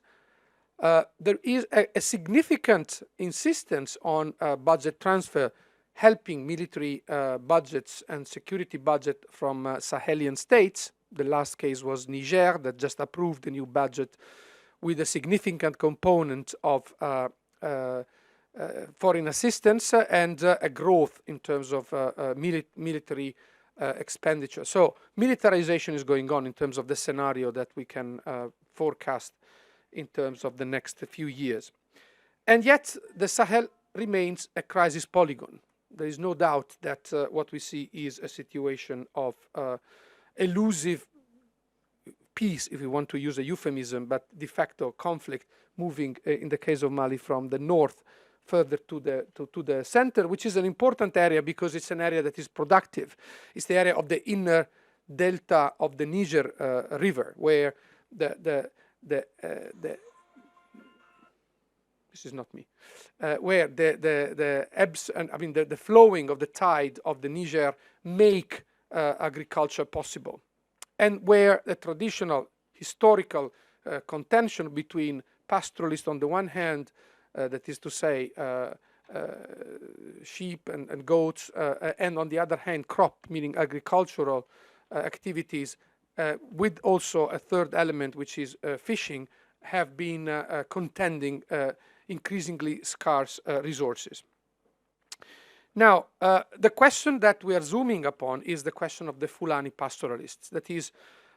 There is a significant insistence on budget transfer, helping military budgets and security budget from Sahelian states. The last case was Niger, that just approved the new budget with a significant component of foreign assistance and a growth in terms of military expenditure. So militarization is going on in terms of the scenario that we can forecast in terms of the next few years. And yet the Sahel remains a crisis polygon. There is no doubt that what we see is a situation of elusive peace, if we want to use a euphemism, but de facto conflict moving, in the case of Mali, from the north further to the center, which is an important area because it's an area that is productive. It's the area of the inner delta of the Niger River, where this is not me, where the ebbs and the flowing of the tide of the Niger make agriculture possible, and where the traditional historical contention between pastoralists on the one hand, that is to say sheep and goats, and on the other hand crop, meaning agricultural activities, with also a third element, which is fishing, have been contending increasingly scarce resources. Now, the question that we are zooming upon is the question of the Fulani pastoralists. That is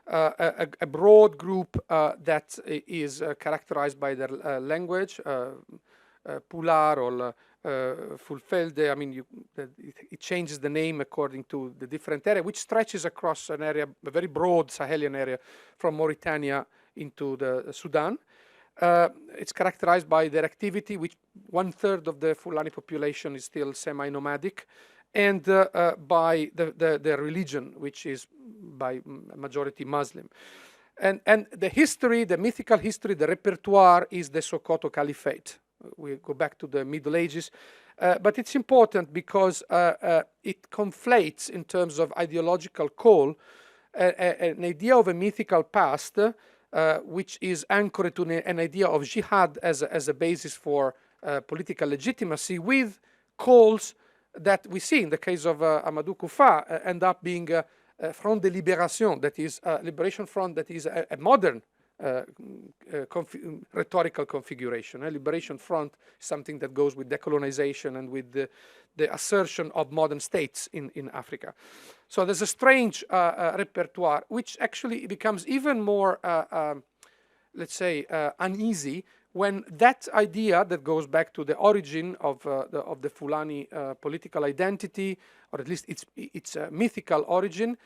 a broad group that is characterized by their language, Pular or Fulfelde. I mean, it changes the name according to the different area, which stretches across an area, a very broad Sahelian area, from Mauritania into the Sudan. It's characterized by their activity, which 1/3 of the Fulani population is still semi-nomadic, and by their religion, which is by majority Muslim. And the history, the mythical history, the repertoire is the Sokoto Caliphate. We go back to the Middle Ages. But it's important because it conflates, in terms of ideological call, an idea of a mythical past, which is anchored to an idea of jihad as a basis for political legitimacy, with calls that we see in the case of Amadou Koufa end up being Front de Libération, that is a liberation front that is a modern rhetorical configuration. A liberation front is something that goes with decolonization and with the assertion of modern states in Africa. So there's a strange repertoire, which actually becomes even more, let's say, uneasy when that idea that goes back to the origin of the Fulani political identity, or at least its mythical origin,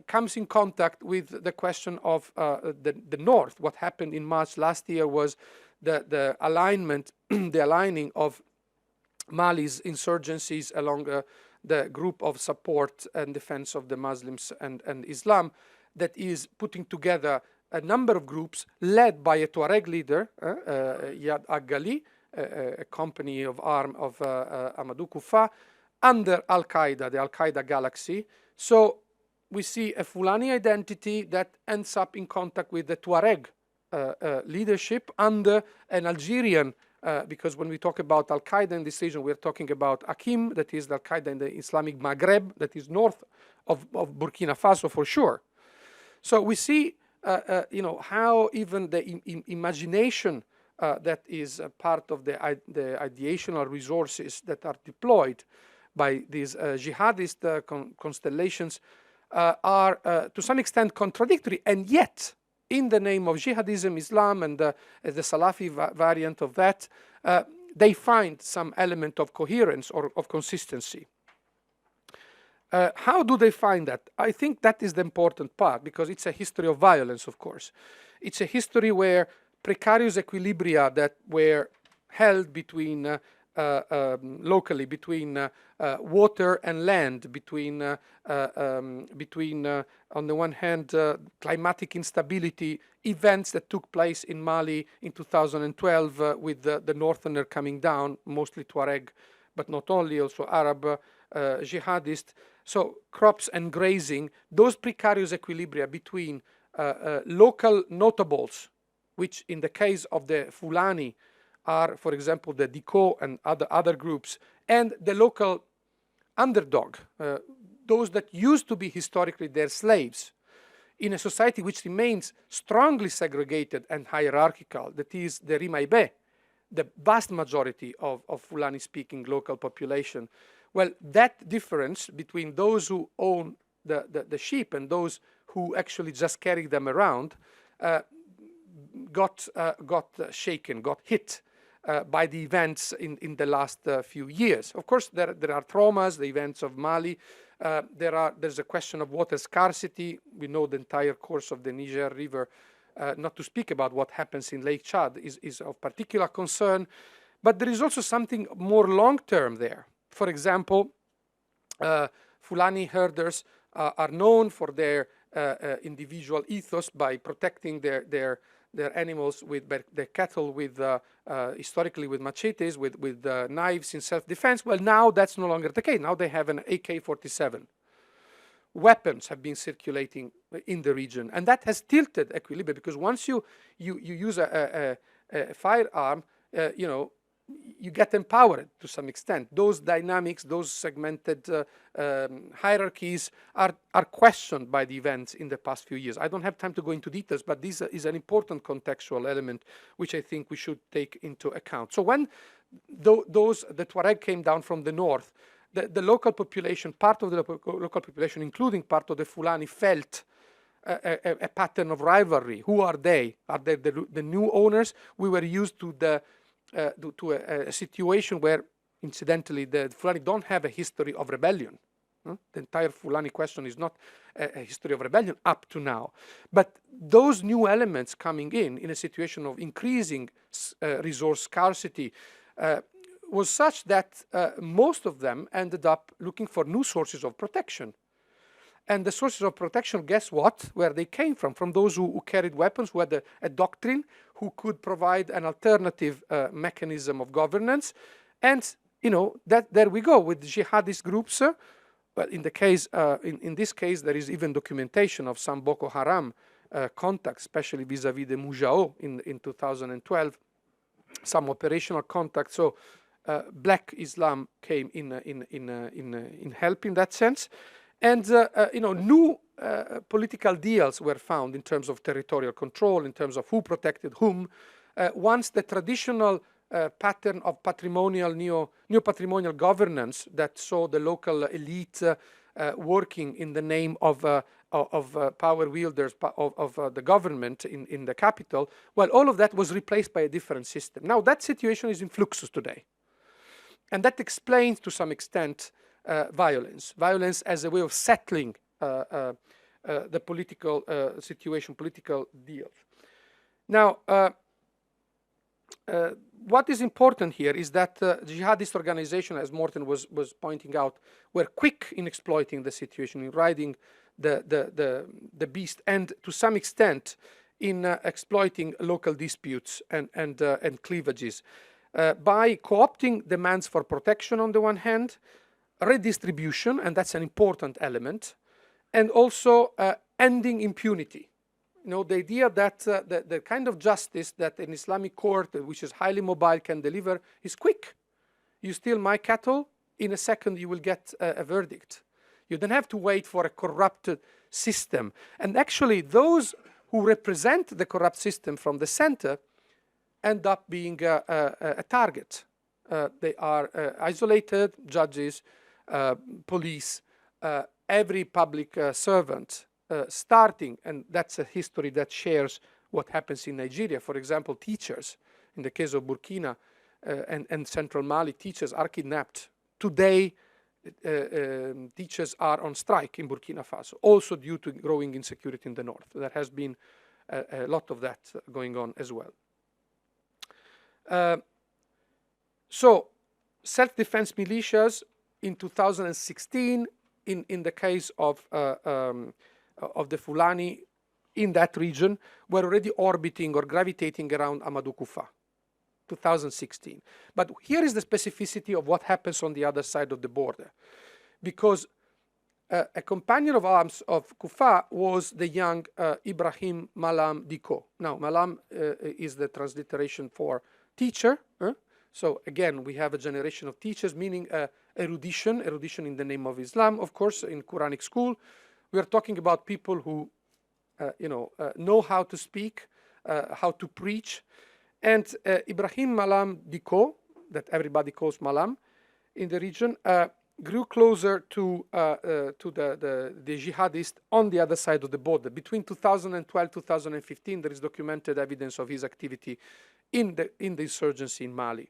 comes in contact with the question of the North. What happened in March last year was the alignment, the aligning of Mali's insurgencies along the group of support and defense of the Muslims and Islam that is putting together a number of groups led by a Tuareg leader, Yad Aggali, a company of arm of Amadou Koufa, under Al-Qaeda, the Al-Qaeda galaxy. So we see a Fulani identity that ends up in contact with the Tuareg leadership under an Algerian, because when we talk about Al-Qaeda in this region, we're talking about Akim, that is the Al-Qaeda in the Islamic Maghreb, that is north of Burkina Faso for sure. So we see how even the imagination that is part of the ideational resources that are deployed by these jihadist constellations are to some extent contradictory, and yet in the name of jihadism, Islam, and the Salafi variant of that, they find some element of coherence or of consistency. How do they find that? I think that is the important part, because it's a history of violence, of course. It's a history where precarious equilibria that were held between locally between water and land, between on the one hand climatic instability, events that took place in Mali in 2012 with the northerner coming down, mostly Tuareg, but not only, also Arab jihadist. So crops and grazing, those precarious equilibria between local notables, which in the case of the Fulani are, for example, the Diko and other groups, and the local underdog, those that used to be historically their slaves, in a society which remains strongly segregated and hierarchical, that is the Rimaibe, the vast majority of Fulani-speaking local population. Well, that difference between those who own the sheep and those who actually just carry them around got shaken, got hit by the events in the last few years. Of course, there are traumas, the events of Mali. There's a question of water scarcity. We know the entire course of the Niger River. Not to speak about what happens in Lake Chad is of particular concern. But there is also something more long-term there. For example, Fulani herders are known for their individual ethos by protecting their animals, with their cattle, with historically with machetes, with knives in self-defense. Well, now that's no longer the case. Now they have an AK-47. Weapons have been circulating in the region, and that has tilted equilibrium, because once you use a firearm, you get empowered to some extent. Those dynamics, those segmented hierarchies are questioned by the events in the past few years. I don't have time to go into details, but this is an important contextual element which I think we should take into account. So when the Tuareg came down from the north, the local population, part of the local population, including part of the Fulani, felt a pattern of rivalry. Who are they? Are they the new owners? We were used to a situation where, incidentally, the Fulani don't have a history of rebellion. The entire Fulani question is not a history of rebellion up to now. But those new elements coming in a situation of increasing resource scarcity, was such that most of them ended up looking for new sources of protection. And the sources of protection, guess what? Where they came from those who carried weapons, who had a doctrine, who could provide an alternative mechanism of governance. And, there we go with jihadist groups. Well, in this case, there is even documentation of some Boko Haram contacts, especially vis-a-vis the Mujao in 2012, some operational contacts. So black Islam came in help in that sense. And, new political deals were found in terms of territorial control, in terms of who protected whom. Once the traditional pattern of neo-patrimonial governance that saw the local elite working in the name of power wielders of the government in the capital, well, all of that was replaced by a different system. Now, that situation is in fluxus today. And that explains, to some extent, violence as a way of settling the political situation, political deals. Now, what is important here is that the jihadist organization, as Morten was pointing out, were quick in exploiting the situation, in riding the beast, and to some extent in exploiting local disputes and cleavages by co-opting demands for protection on the one hand, redistribution, and that's an important element, and also ending impunity. The idea that the kind of justice that an Islamic court, which is highly mobile, can deliver is quick. You steal my cattle, in a second you will get a verdict. You don't have to wait for a corrupted system. And actually, those who represent the corrupt system from the center end up being a target. They are isolated judges, police, every public servant, starting, and that's a history that shares what happens in Nigeria. For example, teachers, in the case of Burkina and central Mali, teachers are kidnapped. Today, teachers are on strike in Burkina Faso, also due to growing insecurity in the north. There has been a lot of that going on as well. So, self-defense militias in 2016, in the case of the Fulani in that region, were already orbiting or gravitating around Amadou Koufa, 2016. But here is the specificity of what happens on the other side of the border. Because a companion of arms of Koufa was the young Ibrahim Malam Diko. Now, Malam is the transliteration for teacher. So again, we have a generation of teachers, meaning erudition in the name of Islam, of course, in Quranic school. We are talking about people who, know how to speak, how to preach. And Ibrahim Malam Diko, that everybody calls Malam in the region, grew closer to the jihadists on the other side of the border. Between 2012 2015, there is documented evidence of his activity in the insurgency in Mali.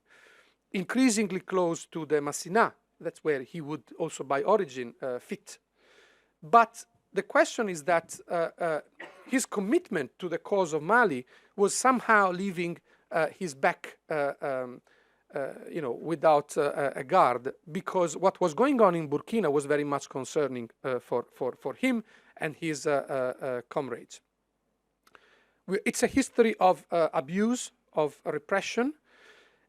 Increasingly close to the Masina, that's where he would also by origin fit. But the question is that his commitment to the cause of Mali was somehow leaving his back without a guard, because what was going on in Burkina was very much concerning for him and his comrades. It's a history of abuse, of repression,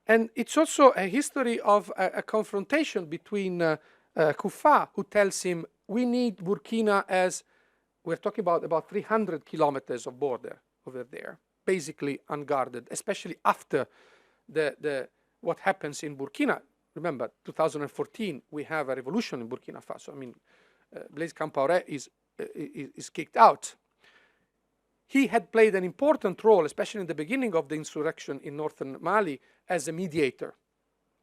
and it's also a history of a confrontation between Koufa, who tells him, we need Burkina as, we're talking about 300 kilometers of border over there, basically unguarded, especially after what happens in Burkina. Remember, 2014, we have a revolution in Burkina Faso. I mean, Blaise Compaoré is kicked out. He had played an important role, especially in the beginning of the insurrection in northern Mali, as a mediator,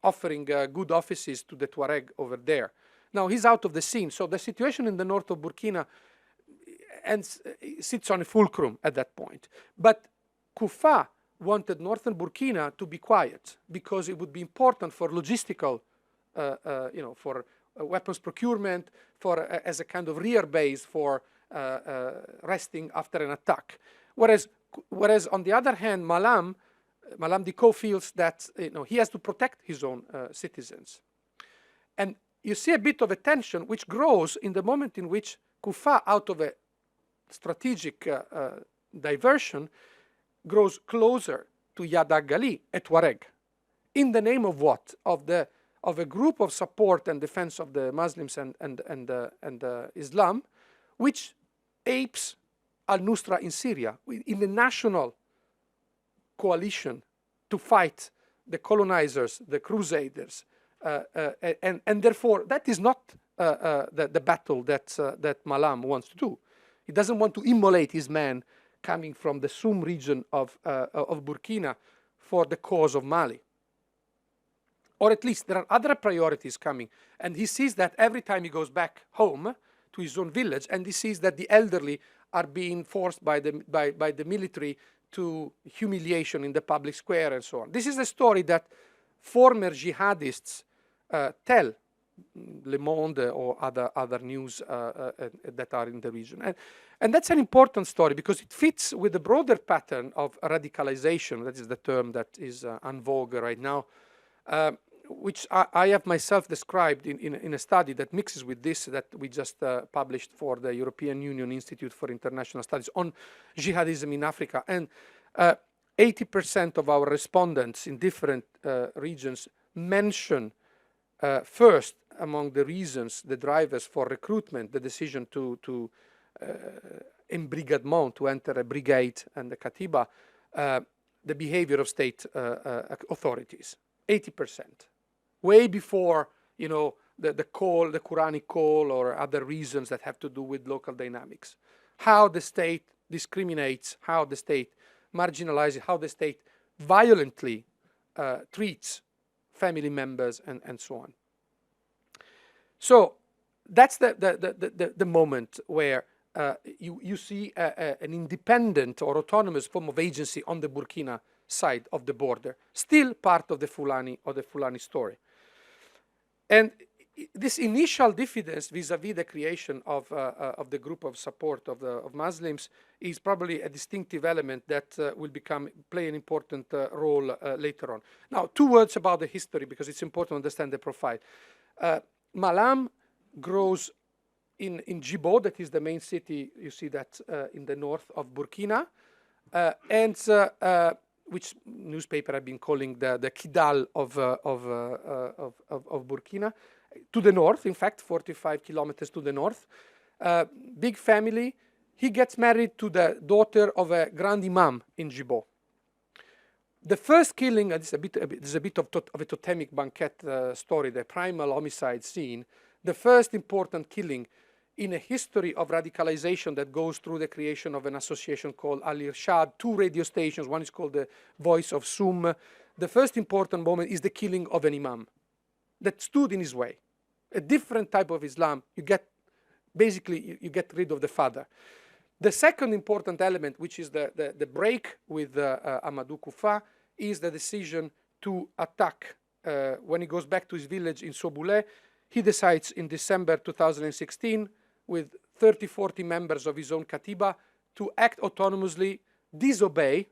offering good offices to the Tuareg over there. Now, he's out of the scene, so the situation in the north of Burkina sits on a fulcrum at that point. But Koufa wanted northern Burkina to be quiet because it would be important for logistical for weapons procurement, for as a kind of rear base for resting after an attack. Whereas on the other hand, Malam Dicot feels that he has to protect his own citizens. And you see a bit of a tension which grows in the moment in which Kufa, out of a strategic diversion, grows closer to Yada Gali, a Tuareg. In the name of what? Of a group of support and defense of the Muslims and Islam, which apes al-Nusra in Syria, in the national coalition to fight the colonizers, the crusaders, and therefore that is not the battle that Malam wants to do. He doesn't want to immolate his men coming from the Soum region of Burkina for the cause of Mali. Or at least there are other priorities coming, and he sees that every time he goes back home to his own village, and he sees that the elderly are being forced by the military to humiliation in the public square and so on. This is a story that former jihadists tell, Le Monde or other news that are in the region. And that's an important story because it fits with the broader pattern of radicalization, that is the term that is en vogue right now, which I have myself described in a study that mixes with this that we just published for the European Union Institute for International Studies on jihadism in Africa. And 80% of our respondents in different regions mention first among the reasons, the drivers for recruitment, the decision to embrigadement, to enter a brigade and the Katiba, the behavior of state authorities. 80%. Way before, the call, the Quranic call, or other reasons that have to do with local dynamics. How the state discriminates, how the state marginalizes, how the state violently treats family members, and so on. So that's the moment where you see an independent or autonomous form of agency on the Burkina side of the border, still part of the Fulani story. And this initial diffidence vis-a-vis the creation of the group of support of Muslims is probably a distinctive element that will play an important role later on. Now, 2 words about the history because it's important to understand the profile. Malam grows in Djibo, that is the main city, you see that in the north of Burkina, and which newspaper have been calling the Kidal of Burkina, to the north, in fact, 45 kilometers to the north. Big family. He gets married to the daughter of a grand imam in Djibo. The first killing, there's a bit of a totemic banquet story, the primal homicide scene. The first important killing in a history of radicalization that goes through the creation of an association called Al Irshad, 2 radio stations, one is called the Voice of Soum. The first important moment is the killing of an imam that stood in his way. A different type of Islam, you get rid of the father. The second important element, which is the break with Amadou Koufa, is the decision to attack. When he goes back to his village in Soboulé, he decides in December 2016, with 30-40 members of his own Katiba, to act autonomously, disobey,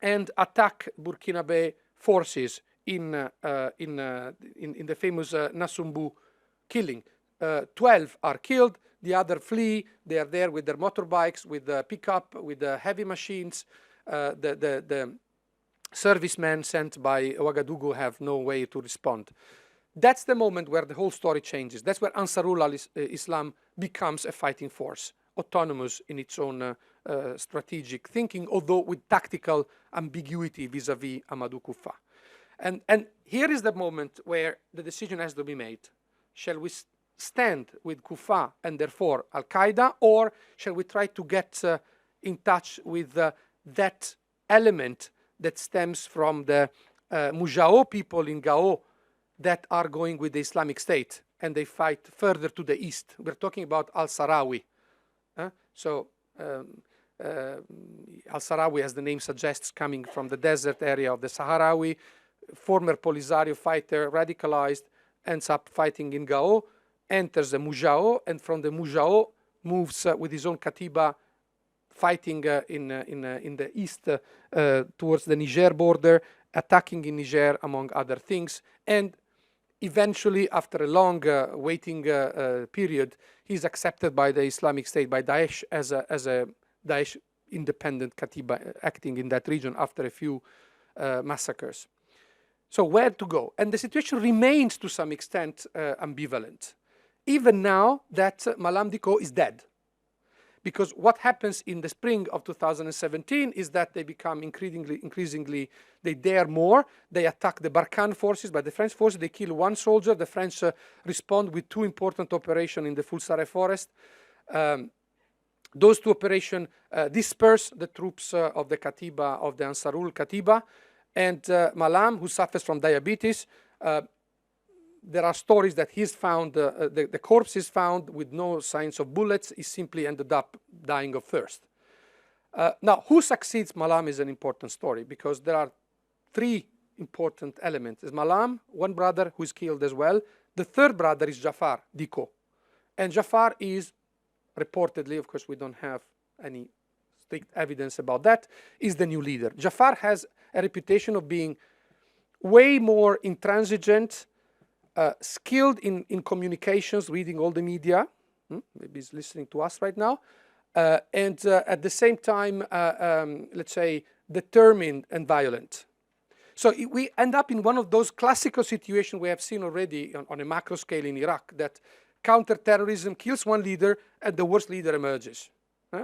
and attack Burkinabe forces in the famous Nasumbu killing. 12 are killed, the other flee, they are there with their motorbikes, with the pickup, with the heavy machines. The servicemen sent by Ouagadougou have no way to respond. That's the moment where the whole story changes. That's where Ansarul al-Islam becomes a fighting force, autonomous in its own strategic thinking, although with tactical ambiguity vis-a-vis Amadou Koufa. And here is the moment where the decision has to be made. Shall we stand with Koufa and therefore Al-Qaeda, or shall we try to get in touch with that element that stems from the Mujao people in Gao that are going with the Islamic State, and they fight further to the east? We're talking about Al-Sarawi. Al-Sarawi, as the name suggests, coming from the desert area of the Sahrawi, former Polisario fighter, radicalized, ends up fighting in Gao, enters the Mujao, and from the Mujao moves with his own Katiba, fighting in the east towards the Niger border, attacking in Niger, among other things. And eventually, after a long waiting period, he's accepted by the Islamic State, by Daesh, as a Daesh independent Katiba acting in that region after a few massacres. So where to go? And the situation remains to some extent ambivalent, even now that Malam Dicko is dead. Because what happens in the spring of 2017 is that they become increasingly, they dare more. They attack the Barkhane forces, by the French forces. They kill one soldier. The French respond with two important operations in the Fulsare forest. Those two operations disperse the troops of the Katiba, of the Ansarul Katiba. And Malam, who suffers from diabetes, there are stories that he's found, the corpse is found with no signs of bullets. He simply ended up dying of thirst. Now, who succeeds Malam is an important story, because there are three important elements. There's Malam, one brother who is killed as well. The third brother is Jafar Dicko. And Jafar is reportedly, of course we don't have any strict evidence about that, is the new leader. Jafar has a reputation of being way more intransigent, skilled in communications, reading all the media. Maybe he's listening to us right now. And at the same time, let's say, determined and violent. So we end up in one of those classical situations we have seen already on a macro scale in Iraq, that counterterrorism kills one leader and the worst leader emerges.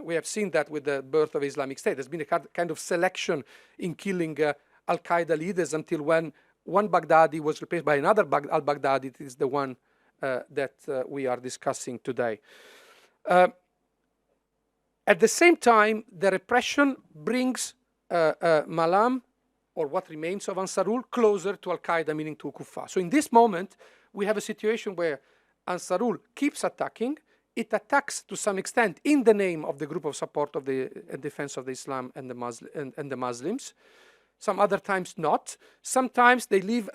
We have seen that with the birth of Islamic State. There's been a kind of selection in killing Al-Qaeda leaders until when one Baghdadi was replaced by another al-Baghdadi. It is the one that we are discussing today. At the same time, the repression brings Malam, or what remains of Ansarul, closer to Al-Qaeda, meaning to Kufa. So in this moment, we have a situation where Ansarul keeps attacking. It attacks to some extent in the name of the group of support of the defense of the Islam and the Muslims. Some other times not. Sometimes they leave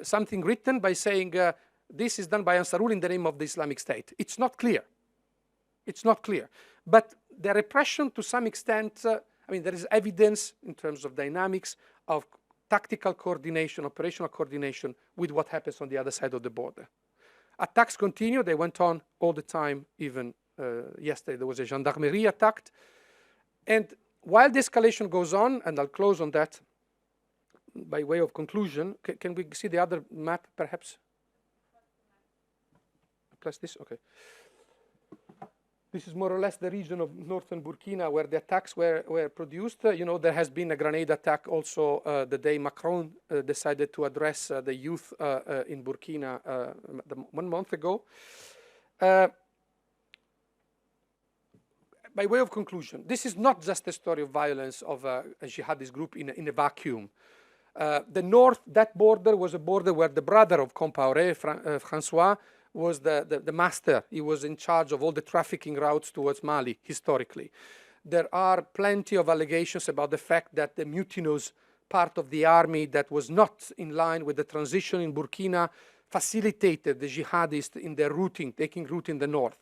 something written by saying this is done by Ansarul in the name of the Islamic State. It's not clear. It's not clear. But the repression to some extent, I mean, there is evidence in terms of dynamics of tactical coordination, operational coordination with what happens on the other side of the border. Attacks continue. They went on all the time. Even yesterday there was a gendarmerie attack. And while the escalation goes on, and I'll close on that by way of conclusion, can we see the other map perhaps? Plus this, okay. This is more or less the region of northern Burkina where the attacks were produced. You know, there has been a grenade attack also the day Macron decided to address the youth in Burkina 1 month ago. By way of conclusion, this is not just a story of violence of a jihadist group in a vacuum. The north, that border was a border where the brother of Compaoré, François, was the master. He was in charge of all the trafficking routes towards Mali, historically. There are plenty of allegations about the fact that the mutinous part of the army that was not in line with the transition in Burkina facilitated the jihadists in their routing, taking route in the north.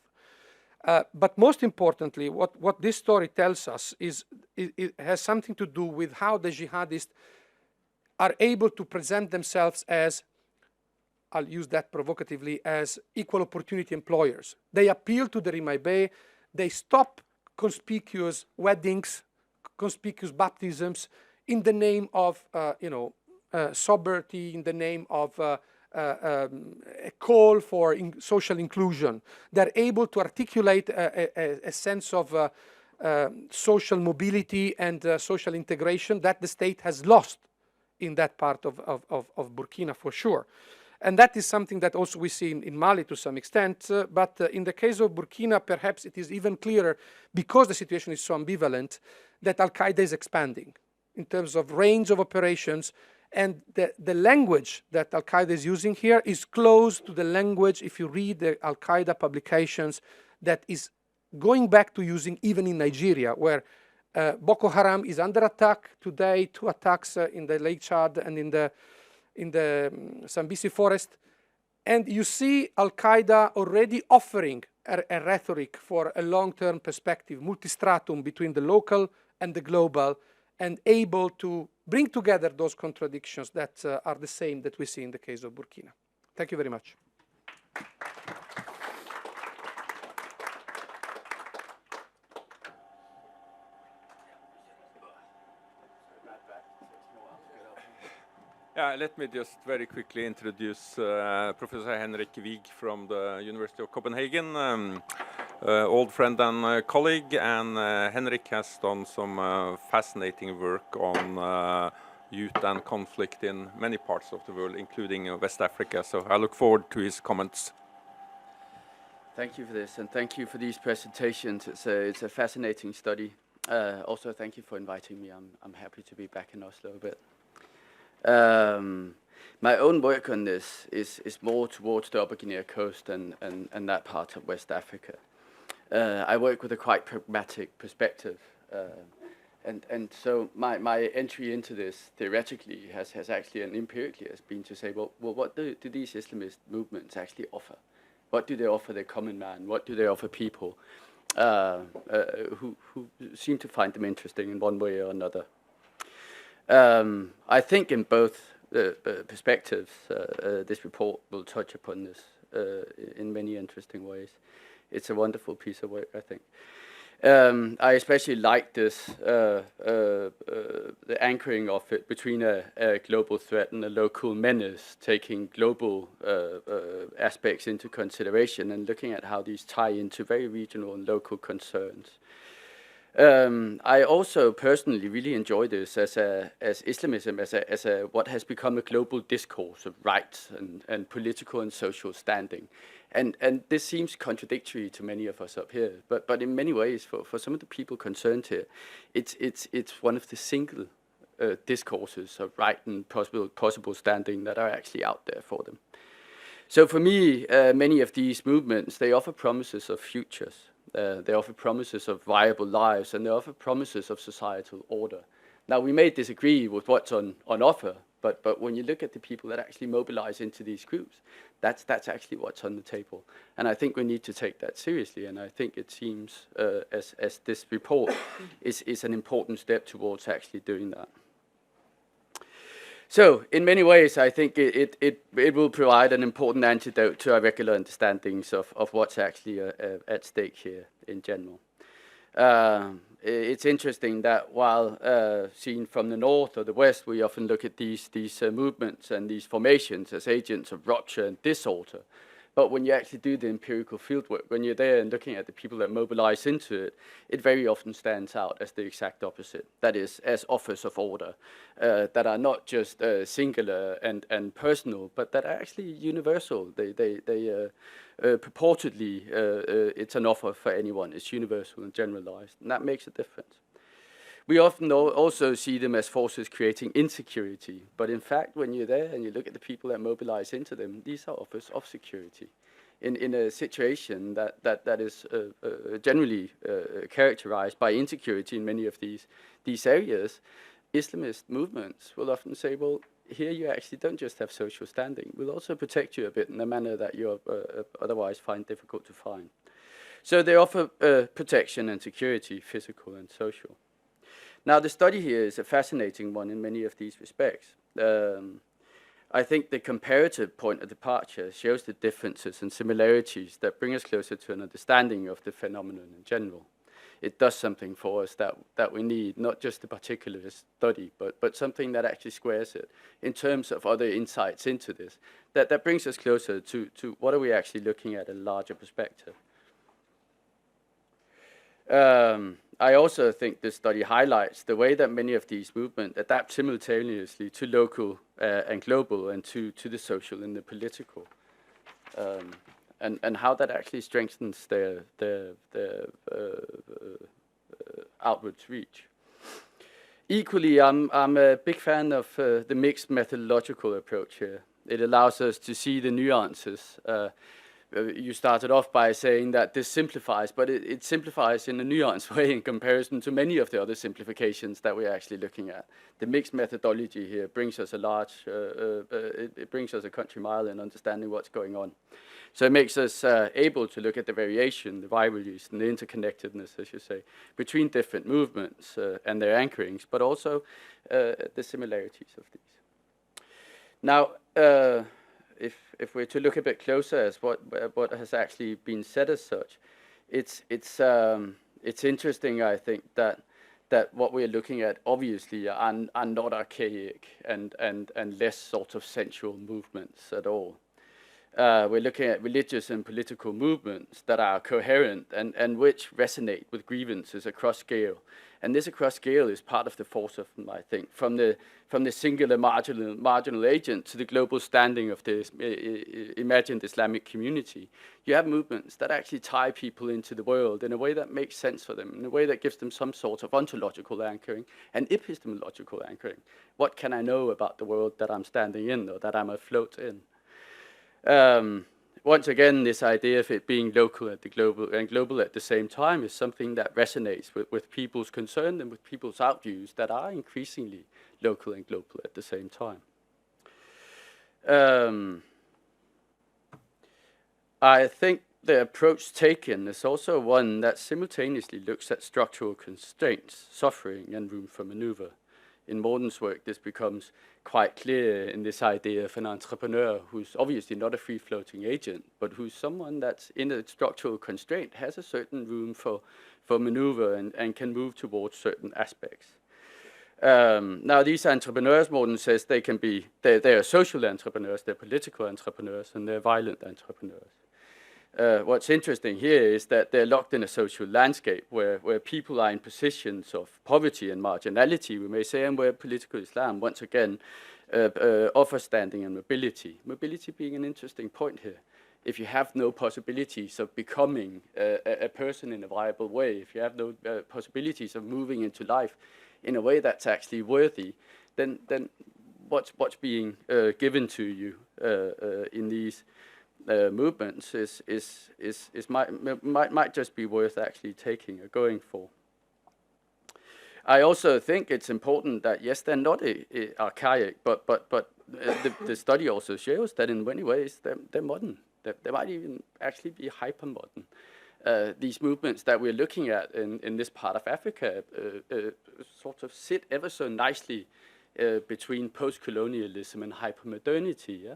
But most importantly, what this story tells us is it has something to do with how the jihadists are able to present themselves as, I'll use that provocatively, as equal opportunity employers. They appeal to the Rimaibé. They stop conspicuous weddings, conspicuous baptisms in the name of, sobriety, in the name of a call for social inclusion. They're able to articulate a sense of social mobility and social integration that the state has lost in that part of Burkina, for sure. And that is something that also we see in Mali to some extent. But in the case of Burkina, perhaps it is even clearer, because the situation is so ambivalent, that Al-Qaeda is expanding in terms of range of operations. And the language that Al-Qaeda is using here is close to the language, if you read the Al-Qaeda publications, that is going back to using even in Nigeria, where Boko Haram is under attack today, 2 attacks in the Lake Chad and in the Sambisi forest. And you see Al-Qaeda already offering a rhetoric for a long-term perspective, multistratum between the local and the global, and able to bring together those contradictions that are the same that we see in the case of Burkina. Thank you very much. Yeah, let me just very quickly introduce Professor Henrik Wiig from the University of Copenhagen, old friend and colleague, and Henrik has done some fascinating work on youth and conflict in many parts of the world, including West Africa. So I look forward to his comments. Thank you for this, and thank you for these presentations. It's a fascinating study. Also, thank you for inviting me. I'm happy to be back in Oslo a bit. My own work on this is more towards the Upper Guinea coast and that part of West Africa. I work with a quite pragmatic perspective, and so my entry into this theoretically has actually and empirically has been to say, well what do these Islamist movements actually offer? What do they offer the common man? What do they offer people who seem to find them interesting in one way or another? I think in both perspectives, this report will touch upon this in many interesting ways. It's a wonderful piece of work, I think. I especially like this, the anchoring of it between a global threat and a local menace, taking global aspects into consideration and looking at how these tie into very regional and local concerns. I also personally really enjoy this as Islamism, as what has become a global discourse of rights and political and social standing. And this seems contradictory to many of us up here, but in many ways, for some of the people concerned here, it's one of the single discourses of right and possible standing that are actually out there for them. So for me, many of these movements, they offer promises of futures. They offer promises of viable lives, and they offer promises of societal order. Now, we may disagree with what's on offer, but when you look at the people that actually mobilize into these groups, that's actually what's on the table. And I think we need to take that seriously, and I think it seems, as this report is an important step towards actually doing that. So, in many ways, I think it will provide an important antidote to our regular understandings of what's actually at stake here in general. It's interesting that while seen from the north or the west, we often look at these movements and these formations as agents of rupture and disorder. But when you actually do the empirical fieldwork, when you're there and looking at the people that mobilize into it, it very often stands out as the exact opposite. That is, as offers of order, that are not just singular and personal, but that are actually universal. They purportedly, it's an offer for anyone. It's universal and generalized, and that makes a difference. We often also see them as forces creating insecurity, but in fact, when you're there and you look at the people that mobilize into them, these are offers of security. In a situation that is generally characterized by insecurity in many of these areas, Islamist movements will often say, well, here you actually don't just have social standing, we'll also protect you a bit in a manner that you otherwise find difficult to find. So they offer protection and security, physical and social. Now, the study here is a fascinating one in many of these respects. I think the comparative point of departure shows the differences and similarities that bring us closer to an understanding of the phenomenon in general. It does something for us that we need, not just a particular study, but something that actually squares it in terms of other insights into this. That brings us closer to what are we actually looking at in a larger perspective. I also think this study highlights the way that many of these movements adapt simultaneously to local and global and to the social and the political, and how that actually strengthens their outwards reach. Equally, I'm a big fan of the mixed methodological approach here. It allows us to see the nuances you started off by saying that this simplifies, but it simplifies in a nuanced way in comparison to many of the other simplifications that we're actually looking at. The mixed methodology here brings us it brings us a country mile in understanding what's going on. So it makes us able to look at the variation, the rivalries, and the interconnectedness, as you say, between different movements and their anchorings, but also the similarities of these. Now, if we're to look a bit closer at what has actually been said as such, it's interesting, I think, that what we're looking at obviously are not archaic and less sort of sensual movements at all. We're looking at religious and political movements that are coherent and which resonate with grievances across scale. And this across scale is part of the force of them, I think, from the singular marginal agent to the global standing of this imagined Islamic community. You have movements that actually tie people into the world in a way that makes sense for them, in a way that gives them some sort of ontological anchoring and epistemological anchoring. What can I know about the world that I'm standing in or that I'm afloat in? Once again, this idea of it being local at the global at the same time is something that resonates with people's concern and with people's outviews that are increasingly local and global at the same time. I think the approach taken is also one that simultaneously looks at structural constraints, suffering, and room for maneuver. In Morten's work, this becomes quite clear in this idea of an entrepreneur who's obviously not a free-floating agent, but who's someone that's in a structural constraint, has a certain room for maneuver and can move towards certain aspects. Now, these entrepreneurs, Morten says, they are social entrepreneurs, they're political entrepreneurs, and they're violent entrepreneurs. What's interesting here is that they're locked in a social landscape where people are in positions of poverty and marginality, we may say, and where political Islam, once again, offers standing and mobility. Mobility being an interesting point here. If you have no possibilities of becoming a person in a viable way, if you have no possibilities of moving into life in a way that's actually worthy, then what's being given to you in these movements might just be worth actually taking or going for. I also think it's important that yes, they're not archaic, but the study also shows that in many ways they're modern. They might even actually be hyper-modern. These movements that we're looking at in this part of Africa sort of sit ever so nicely between post-colonialism and hyper-modernity. Yeah?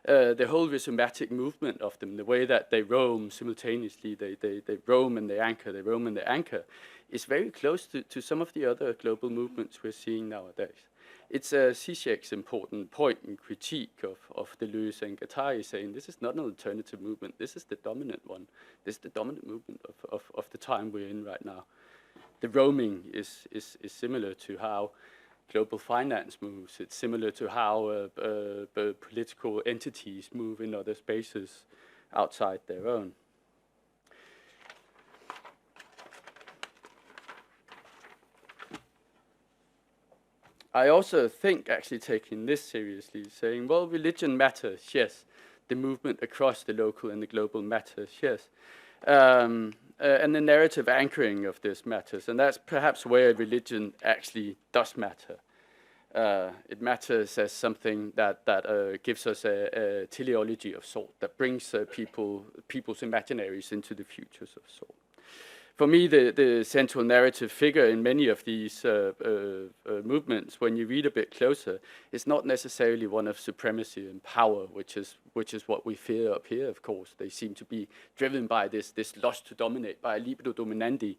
The whole rhizomatic movement of them, the way that they roam simultaneously, they roam and they anchor, they roam and they anchor, is very close to some of the other global movements we're seeing nowadays. It's Zizek's important point in critique of Deleuze and Guattari, saying this is not an alternative movement, this is the dominant one. This is the dominant movement of the time we're in right now. The roaming is similar to how global finance moves. It's similar to how political entities move in other spaces outside their own. I also think, actually taking this seriously, saying, well, religion matters, yes. The movement across the local and the global matters, yes. And the narrative anchoring of this matters, and that's perhaps where religion actually does matter. It matters as something that gives us a teleology of sort, that brings people's imaginaries into the futures of sort. For me, the central narrative figure in many of these movements, when you read a bit closer, is not necessarily one of supremacy and power, which is what we fear up here, of course. They seem to be driven by this lust to dominate, by a libido dominandi.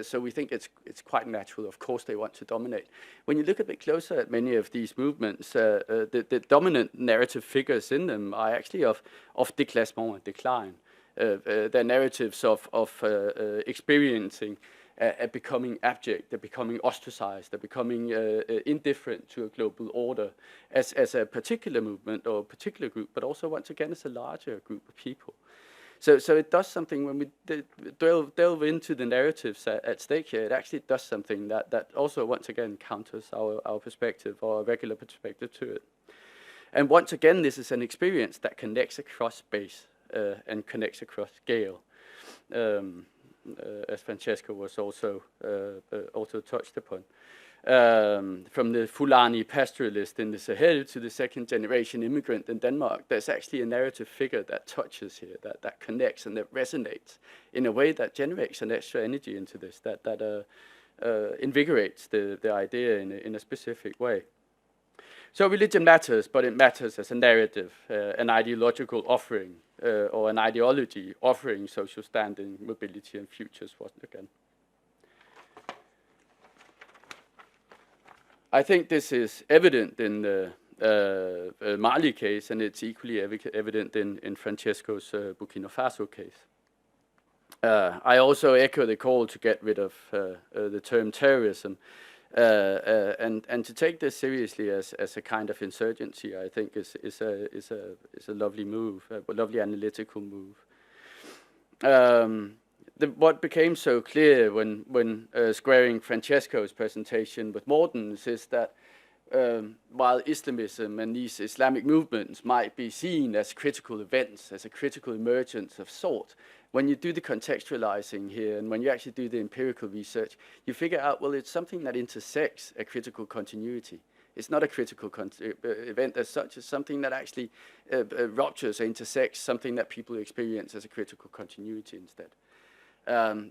So we think it's quite natural. Of course, they want to dominate. When you look a bit closer at many of these movements, the dominant narrative figures in them are actually of déclassement and decline. Their narratives of experiencing becoming abject, they're becoming ostracized, they're becoming indifferent to a global order as a particular movement or a particular group, but also, once again, as a larger group of people. So it does something when we delve into the narratives at stake here. It actually does something that also, once again, counters our perspective, or our regular perspective to it. And once again, this is an experience that connects across space. and connects across scale, as Francesco was also touched upon. From the Fulani pastoralist in the Sahel to the second-generation immigrant in Denmark, there's actually a narrative figure that touches here, that connects and that resonates in a way that generates an extra energy into this, that invigorates the idea in a specific way. So religion matters, but it matters as a narrative, an ideological offering, or an ideology offering social standing, mobility, and futures once again. I think this is evident in the Mali case, and it's equally evident in Francesco's Burkina Faso case. I also echo the call to get rid of the term terrorism, and to take this seriously as a kind of insurgency. I think is a lovely move, a lovely analytical move. What became so clear when squaring Francesco's presentation with Morten's is that while Islamism and these Islamic movements might be seen as critical events, as a critical emergence of sort, when you do the contextualizing here and when you actually do the empirical research, you figure out, well, it's something that intersects a critical continuity. It's not a critical event as such. It's something that actually ruptures or intersects something that people experience as a critical continuity instead.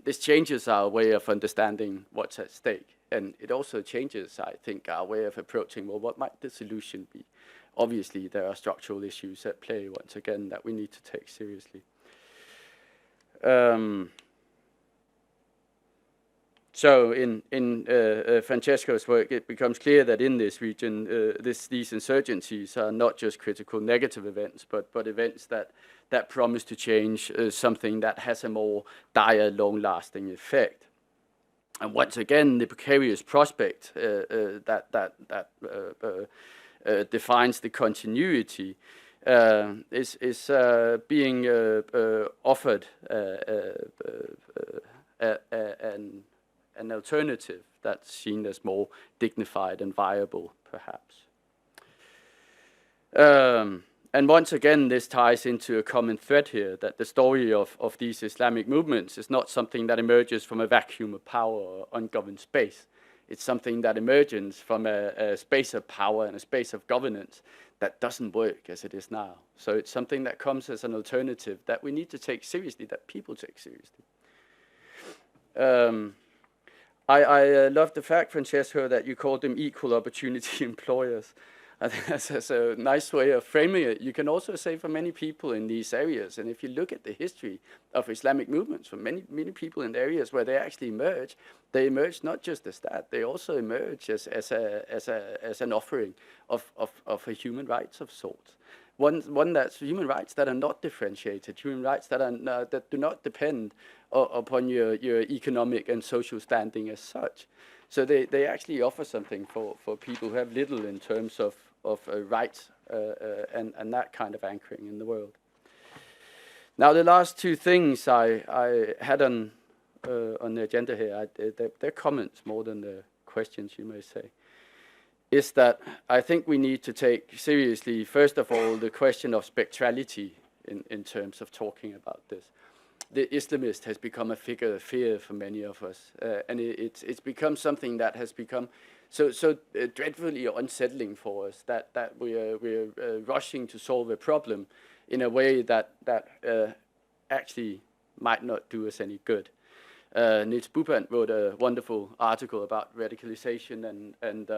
This changes our way of understanding what's at stake. And it also changes, I think, our way of approaching, well, what might the solution be? Obviously, there are structural issues at play, once again, that we need to take seriously. So in Francesco's work, it becomes clear that in this region, these insurgencies are not just critical negative events, but events that promise to change something that has a more dire, long-lasting effect. And once again, the precarious prospect that defines the continuity is being offered an alternative that's seen as more dignified and viable, perhaps. And once again, this ties into a common thread here, that the story of these Islamic movements is not something that emerges from a vacuum of power or ungoverned space. It's something that emerges from a space of power and a space of governance that doesn't work as it is now. So it's something that comes as an alternative that we need to take seriously, that people take seriously. I love the fact, Francesco, that you called them equal opportunity employers. I think that's a nice way of framing it. You can also say for many people in these areas, and if you look at the history of Islamic movements, for many people in the areas where they actually emerge, they emerge not just as that, they also emerge as an offering of a human rights of sorts. One that's human rights that are not differentiated, human rights that are that do not depend upon your economic and social standing as such. So they actually offer something for people who have little in terms of rights and that kind of anchoring in the world. Now, the last two things I had on the agenda here, they're comments more than the questions, you may say, is that I think we need to take seriously, first of all, the question of spectrality in terms of talking about this. The Islamist has become a figure of fear for many of us, and it's become something that has become so dreadfully unsettling for us that we're rushing to solve a problem in a way that actually might not do us any good. Niels Bubandt wrote a wonderful article about radicalization and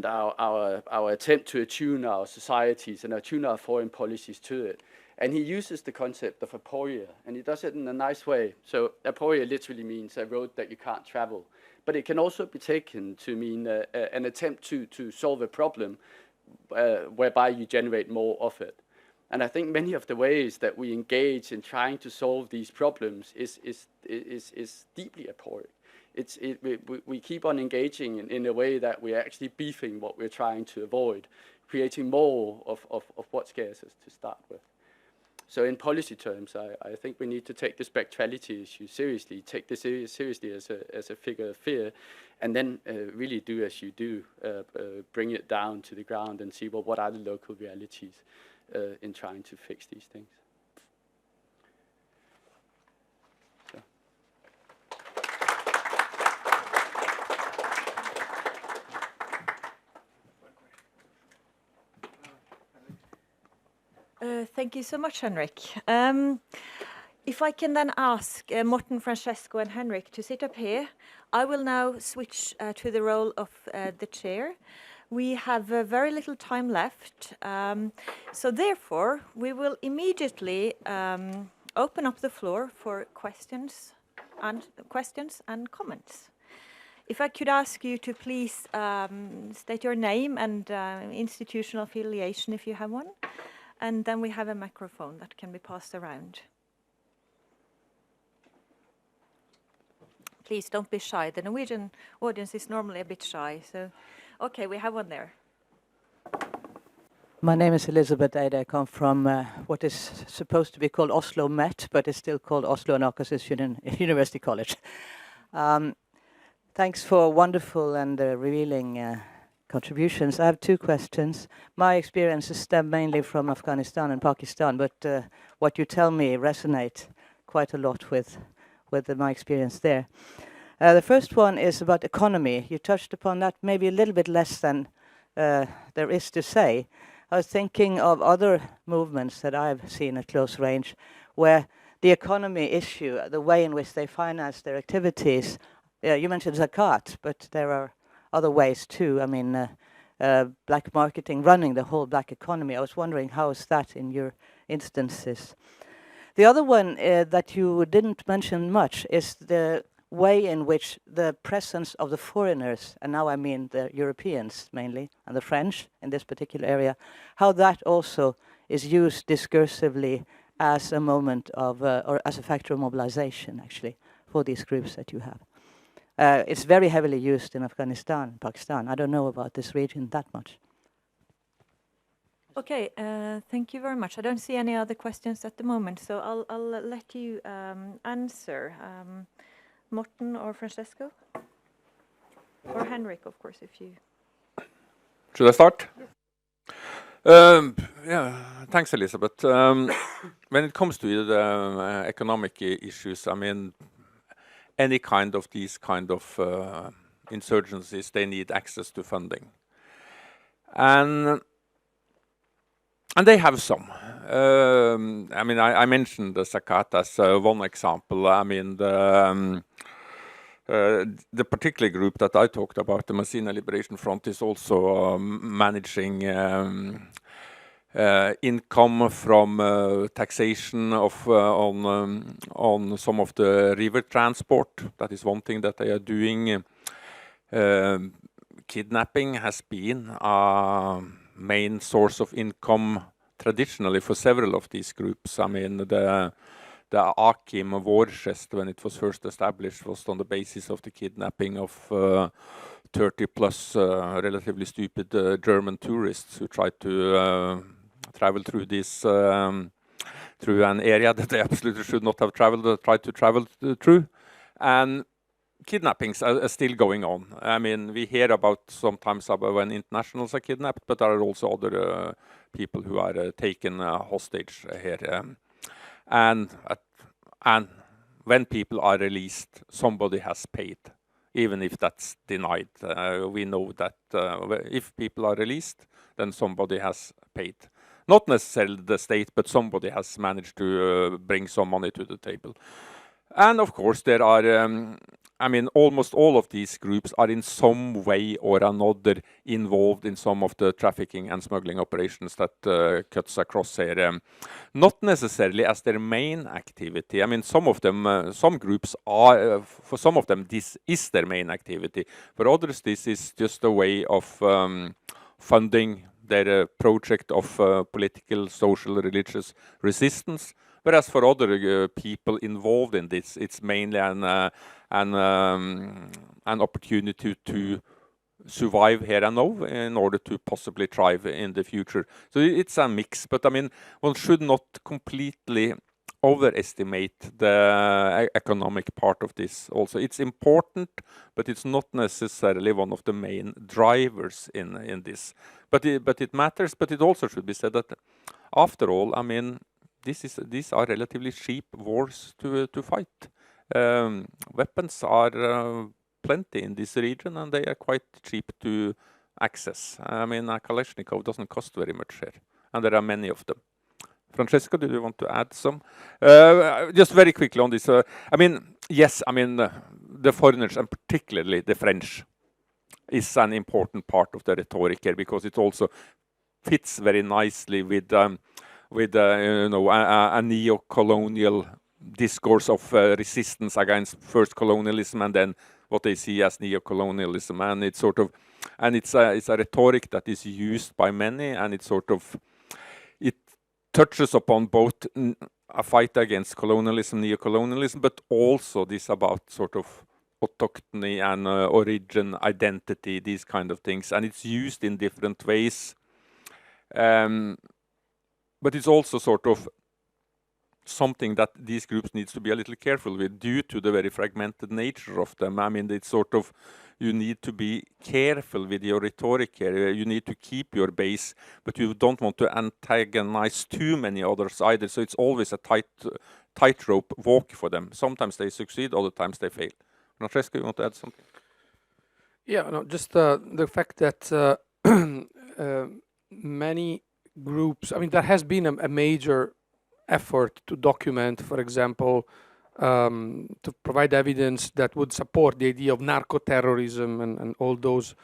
our attempt to attune our societies and attune our foreign policies to it. And he uses the concept of aporia, and he does it in a nice way. So aporia literally means a road that you can't travel. But it can also be taken to mean an attempt to solve a problem whereby you generate more of it. And I think many of the ways that we engage in trying to solve these problems is deeply aporic. We keep on engaging in a way that we're actually beefing what we're trying to avoid, creating more of what scares us to start with. So in policy terms, I think we need to take the spectrality issue seriously, take this seriously as a figure of fear, and then really do as you do, bring it down to the ground and see, well, what are the local realities in trying to fix these things. Thank you so much, Henrik. If I can then ask Morten, Francesco, and Henrik to sit up here, I will now switch to the role of the chair. We have very little time left, so therefore we will immediately open up the floor for questions and comments. If I could ask you to please state your name and institutional affiliation if you have one, and then we have a microphone that can be passed around. Please don't be shy. The Norwegian audience is normally a bit shy, so okay, we have one there. My name is Elizabeth Eide. I come from what is supposed to be called Oslo Met, but it's still called Oslo and Akershus University College. Thanks for wonderful and revealing contributions. I have two questions. My experiences stem mainly from Afghanistan and Pakistan, but what you tell me resonate quite a lot with my experience there. The first one is about economy. You touched upon that maybe a little bit less than there is to say. I was thinking of other movements that I've seen at close range where the economy issue, the way in which they finance their activities, you mentioned zakat, but there are other ways too. I mean, black marketing, running the whole black economy. I was wondering, how is that in your instances? The other one that you didn't mention much is the way in which the presence of the foreigners, and now I mean the Europeans mainly, and the French in this particular area, how that also is used discursively as a moment of, or as a factor of mobilization, actually, for these groups that you have. It's very heavily used in Afghanistan, Pakistan. I don't know about this region that much. Okay, thank you very much. I don't see any other questions at the moment, so I'll let you answer. Morten or Francesco? Or Henrik, of course, if you... Should I start? Yeah, thanks, Elizabeth. When it comes to the economic issues, I mean, any kind of these kind of insurgencies, they need access to funding. And they have some. I mean, I mentioned the zakat as one example. I mean, the particular group that I talked about, the Masina Liberation Front, is also managing income from taxation of on some of the river transport. That is one thing that they are doing. Kidnapping has been a main source of income traditionally for several of these groups. I mean, the Akim Vårgest, when it was first established, was on the basis of the kidnapping of 30 plus relatively stupid German tourists who tried to travel through this through an area that they absolutely should not have tried to travel through. And kidnappings are still going on. I mean, we hear about sometimes about when internationals are kidnapped, but there are also other people who are taken hostage here. And when people are released, somebody has paid, even if that's denied. We know that if people are released, then somebody has paid. Not necessarily the state, but somebody has managed to bring some money to the table. And of course, there are, I mean, almost all of these groups are in some way or another involved in some of the trafficking and smuggling operations that cuts across here. Not necessarily as their main activity. I mean, some of them, some groups are, for some of them, this is their main activity. For others, this is just a way of funding their project of political, social, religious resistance. Whereas for other people involved in this, it's mainly an opportunity to survive here and now in order to possibly thrive in the future. So it's a mix, but I mean, one should not completely overestimate the economic part of this also. It's important, but it's not necessarily one of the main drivers in this. But it matters, but it also should be said that after all, I mean, these are relatively cheap wars to fight. Weapons are plenty in this region, and they are quite cheap to access. I mean, a Kalashnikov doesn't cost very much here, and there are many of them. Francesco, do you want to add some? Just very quickly on this. I mean, yes, I mean, the foreigners, and particularly the French, is an important part of the rhetoric here, because it also fits very nicely with you know, a neo-colonial discourse of resistance against first colonialism and then what they see as neo-colonialism, and it's sort of, and it's a rhetoric that is used by many, and it's sort of, it touches upon both a fight against colonialism, neo-colonialism, but also this about sort of autochthony and origin, identity, these kind of things, and it's used in different ways. But it's also sort of something that these groups needs to be a little careful with due to the very fragmented nature of them. I mean, it's sort of, you need to be careful with your rhetoric here. You need to keep your base, but you don't want to antagonize too many others either. So it's always a tightrope walk for them. Sometimes they succeed, other times they fail. Francesco, you want to add something? Yeah, no, just the fact that many groups, I mean, there has been a major effort to document, for example, to provide evidence that would support the idea of narco-terrorism and all those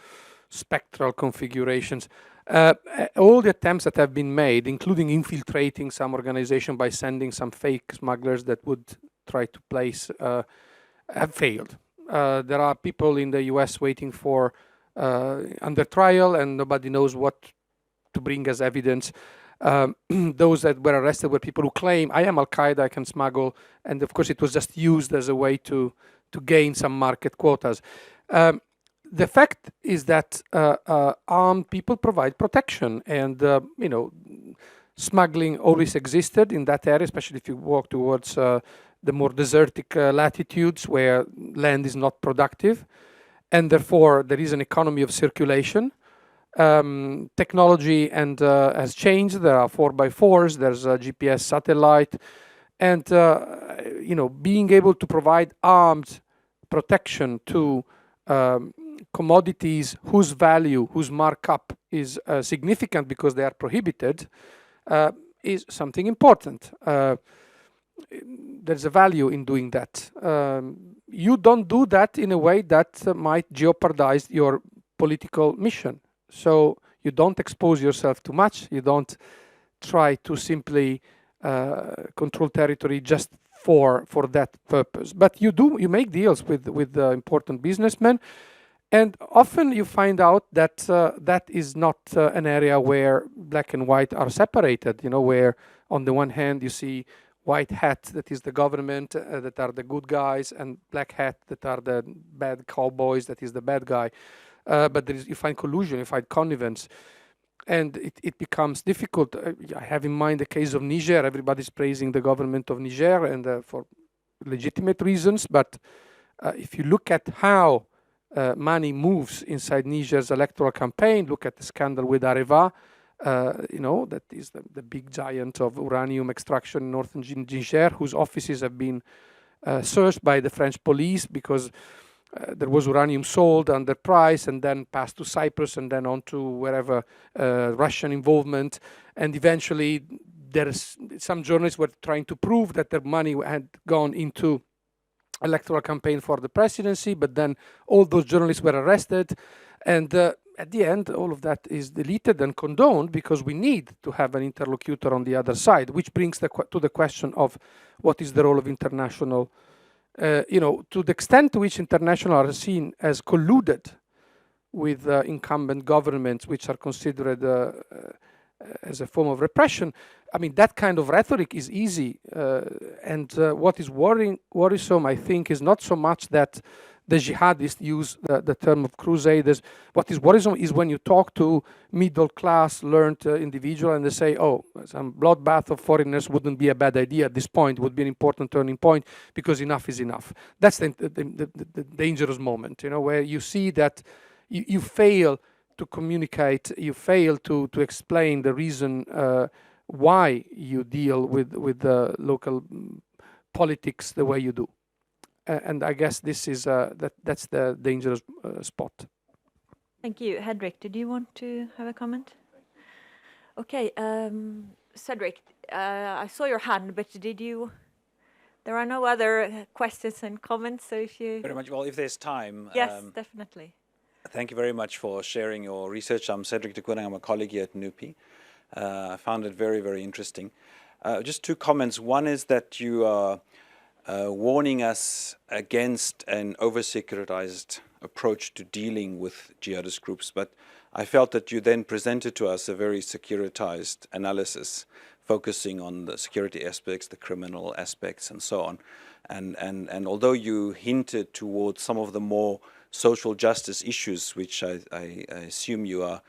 spectral configurations. All the attempts that have been made, including infiltrating some organization by sending some fake smugglers that would try to place, have failed. There are people in the US waiting for under trial, and nobody knows what to bring as evidence. Those that were arrested were people who claim, I am Al-Qaeda, I can smuggle, and of course it was just used as a way to gain some market quotas. The fact is that armed people provide protection, and you know, smuggling always existed in that area, especially if you walk towards the more desertic latitudes where land is not productive, and therefore there is an economy of circulation. Technology and has changed. There are 4x4s. There's a GPS satellite, and you know, being able to provide armed protection to commodities whose value, whose markup is significant because they are prohibited, is something important. There's a value in doing that. You don't do that in a way that might jeopardize your political mission. So you don't expose yourself too much. You don't try to simply control territory just for that purpose. But you make deals with important businessmen, and often you find out that that is not an area where black and white are separated. You know, where on the one hand you see white hat, that is the government, that are the good guys, and black hat, that are the bad cowboys, that is the bad guy. But you find collusion, you find connivance, and it becomes difficult. I have in mind the case of Niger. Everybody's praising the government of Niger, and for legitimate reasons. But if you look at how money moves inside Niger's electoral campaign, look at the scandal with Areva, you know, that is the big giant of uranium extraction in northern Niger, whose offices have been searched by the French police because there was uranium sold under price and then passed to Cyprus and then on to wherever, Russian involvement. And eventually some journalists were trying to prove that their money had gone into electoral campaign for the presidency, but then all those journalists were arrested. And at the end, all of that is deleted and condoned because we need to have an interlocutor on the other side, which brings to the question of what is the role of international, you know, to the extent to which international are seen as colluded with incumbent governments, which are considered as a form of repression. I mean, that kind of rhetoric is easy. And what is worrisome, I think, is not so much that the jihadists use the term of crusaders. What is worrisome is when you talk to middle-class, learned individual, and they say, oh, some bloodbath of foreigners wouldn't be a bad idea at this point, would be an important turning point, because enough is enough. That's the dangerous moment, you know, where you see that you fail to communicate, you fail to explain the reason why you deal with the local politics the way you do. And I guess this is that's the dangerous spot. Thank you. Hedrick, did you want to have a comment? Okay, Cedric, I saw your hand, but did you? There are no other questions and comments, so if you... Very much. Well, if there's time. Yes, definitely. Thank you very much for sharing your research. I'm Cedric de Kooning. I'm a colleague here at NUPI. I found it very, very interesting. Just two comments. One is that you are warning us against an over-securitized approach to dealing with jihadist groups, but I felt that you then presented to us a very securitized analysis, focusing on the security aspects, the criminal aspects, and so on. And although you hinted towards some of the more social justice issues, which I assume you are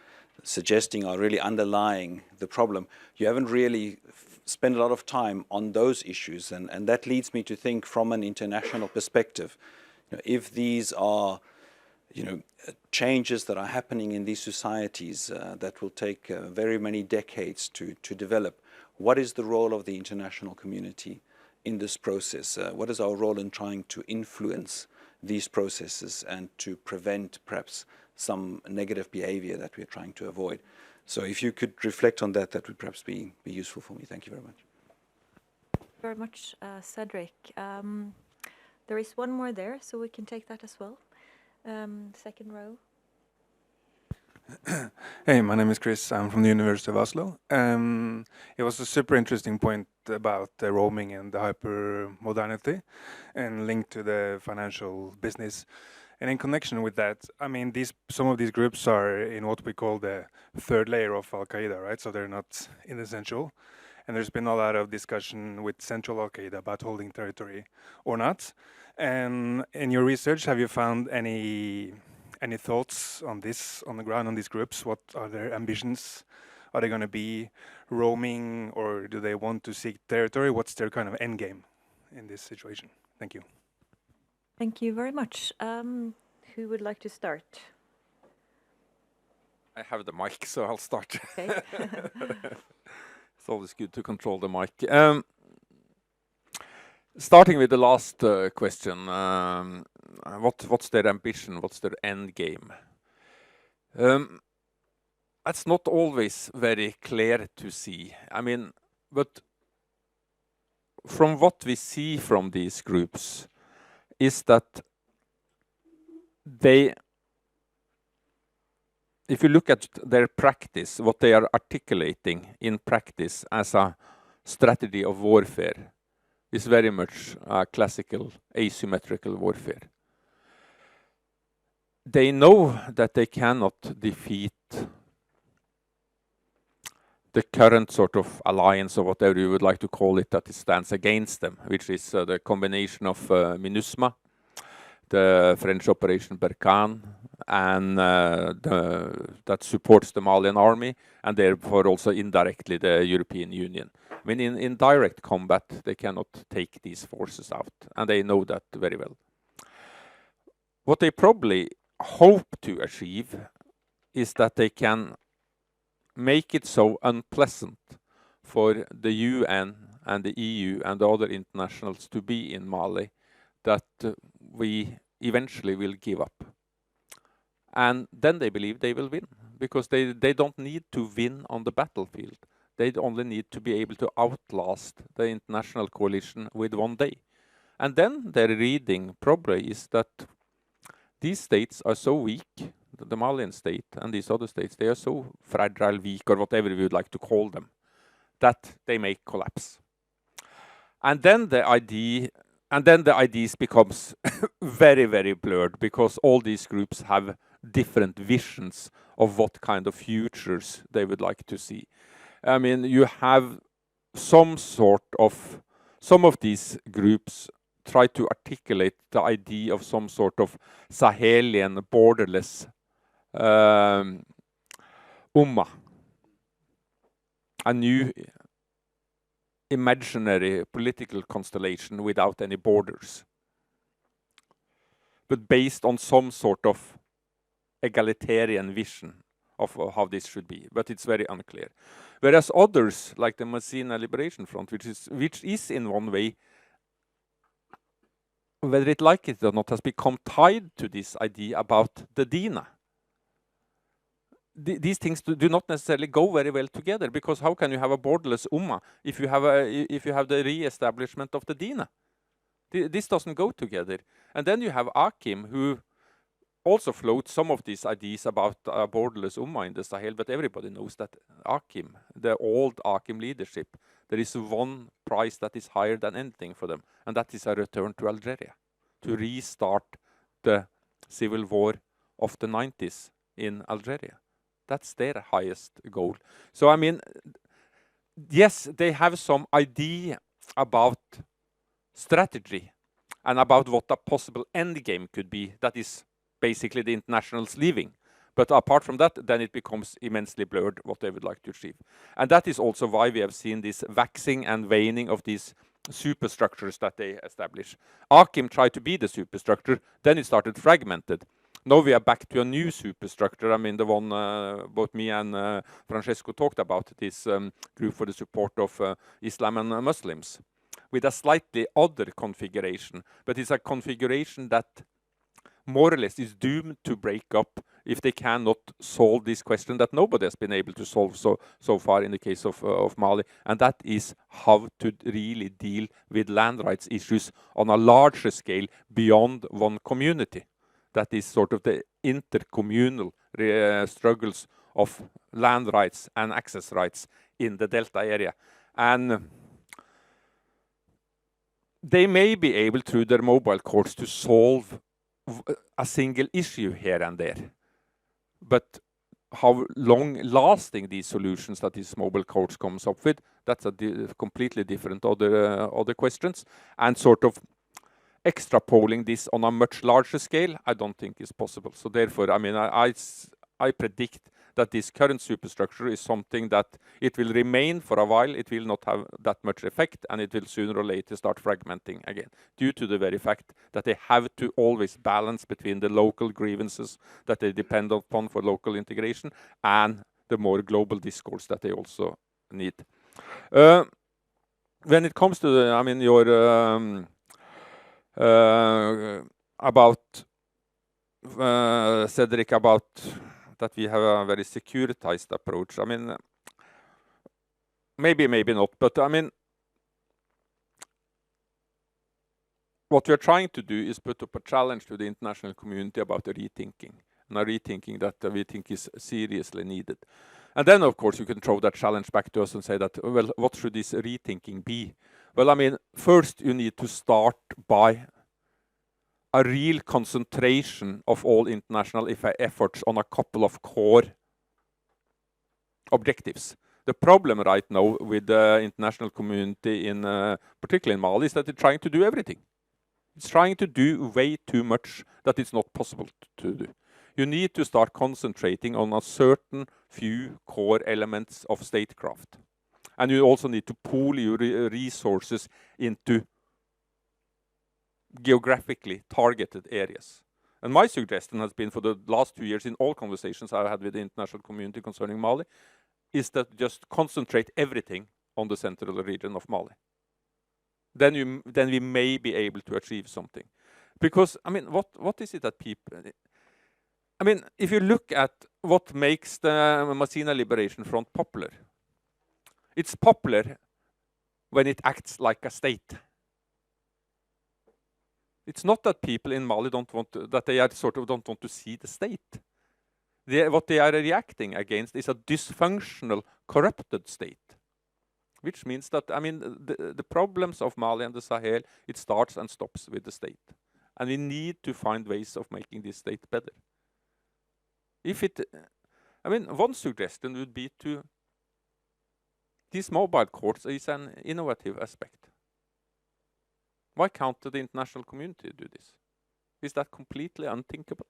suggesting are really underlying the problem, you haven't really spent a lot of time on those issues. And that leads me to think from an international perspective, if these are changes that are happening in these societies that will take very many decades to develop, what is the role of the international community in this process? What is our role in trying to influence these processes and to prevent perhaps some negative behavior that we're trying to avoid? So if you could reflect on that, that would perhaps be useful for me. Thank you very much. Very much, Cedric. There is one more there, so we can take that as well. Second row. Hey, my name is Chris. I'm from the University of Oslo. It was a super interesting point about the roaming and the hyper-modernity and linked to the financial business. And in connection with that, I mean, some of these groups are in what we call the third layer of Al-Qaeda, right? So they're not inessential. And there's been a lot of discussion with central Al-Qaeda about holding territory or not. And in your research, have you found any thoughts on this, on the ground, on these groups? What are their ambitions? Are they going to be roaming, or do they want to seek territory? What's their kind of end game in this situation? Thank you. Thank you very much. Who would like to start? I have the mic, so I'll start. Okay. It's always good to control the mic. Starting with the last question, what's their ambition? What's their end game? That's not always very clear to see. I mean, but from what we see from these groups is that if you look at their practice, what they are articulating in practice as a strategy of warfare is very much classical asymmetrical warfare. They know that they cannot defeat the current sort of alliance, or whatever you would like to call it, that stands against them, which is the combination of MINUSMA, the French Operation Barkhane, and that supports the Malian army, and therefore also indirectly the European Union. I mean, in direct combat, they cannot take these forces out, and they know that very well. What they probably hope to achieve is that they can make it so unpleasant for the UN and the EU and the other internationals to be in Mali that we eventually will give up. And then they believe they will win, because they don't need to win on the battlefield. They only need to be able to outlast the international coalition with one day. And then their reading probably is that these states are so weak, the Malian state and these other states, they are so fragile, weak, or whatever we would like to call them, that they may collapse. And then the ideas becomes very, very blurred, because all these groups have different visions of what kind of futures they would like to see. I mean, you have some of these groups try to articulate the idea of some sort of Sahelian borderless Ummah, a new imaginary political constellation without any borders, but based on some sort of egalitarian vision of how this should be, but it's very unclear. Whereas others, like the Masina Liberation Front, which is in one way, whether it like it or not, has become tied to this idea about the Dina. These things do not necessarily go very well together, because how can you have a borderless Ummah if you have the re-establishment of the Dina? This doesn't go together. And then you have Akim, who also floats some of these ideas about a borderless Ummah in the Sahel, but everybody knows that Akim, the old Akim leadership, there is one price that is higher than anything for them, and that is a return to Algeria, to restart the civil war of the 90s in Algeria. That's their highest goal. So, I mean, yes, they have some idea about strategy and about what a possible end game could be. That is basically the internationals leaving. But apart from that, then it becomes immensely blurred what they would like to achieve. And that is also why we have seen this waxing and waning of these superstructures that they establish. Akim tried to be the superstructure, then it started fragmented. Now we are back to a new superstructure. I mean, the one both me and Francesco talked about, this group for the support of Islam and Muslims, with a slightly other configuration. But it's a configuration that more or less is doomed to break up if they cannot solve this question that nobody has been able to solve so far in the case of Mali. And that is how to really deal with land rights issues on a larger scale beyond one community. That is sort of the intercommunal struggles of land rights and access rights in the Delta area. And they may be able, through their mobile courts, to solve a single issue here and there. But how long-lasting these solutions that these mobile courts comes up with, that's a completely different other questions. And sort of extrapoling this on a much larger scale, I don't think is possible. So therefore, I mean, I predict that this current superstructure is something that it will remain for a while, it will not have that much effect, and it will sooner or later start fragmenting again, due to the very fact that they have to always balance between the local grievances that they depend upon for local integration and the more global discourse that they also need. When it comes to the, I mean, your about Cedric, about that we have a very securitized approach. I mean, maybe not, but I mean, what we are trying to do is put up a challenge to the international community about a rethinking, and a rethinking that we think is seriously needed. And then, of course, you can throw that challenge back to us and say that, well, what should this rethinking be? Well, I mean, first you need to start by a real concentration of all international efforts on a couple of core objectives. The problem right now with the international community, particularly in Mali, is that they're trying to do everything. It's trying to do way too much that it's not possible to do. You need to start concentrating on a certain few core elements of statecraft. And you also need to pool your resources into geographically targeted areas. And my suggestion has been for the last 2 years in all conversations I've had with the international community concerning Mali, is that just concentrate everything on the central region of Mali. Then we may be able to achieve something. Because, I mean, what is it that people... I mean, if you look at what makes the Masina Liberation Front popular, it's popular when it acts like a state. It's not that people in Mali don't want to see the state. What they are reacting against is a dysfunctional, corrupted state. Which means that, I mean, the problems of Mali and the Sahel, it starts and stops with the state. And we need to find ways of making this state better. One suggestion would be to, these mobile courts is an innovative aspect. Why can't the international community do this? Is that completely unthinkable?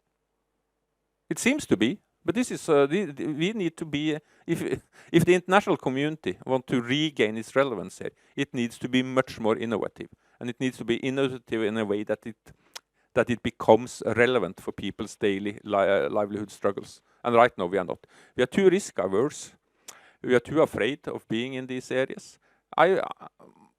It seems to be, but this is we need to be. If the international community want to regain its relevance here, it needs to be much more innovative, and it needs to be innovative in a way that it becomes relevant for people's daily livelihood struggles. And and right now we are not. We are too risk averse. We are too afraid of being in these areas.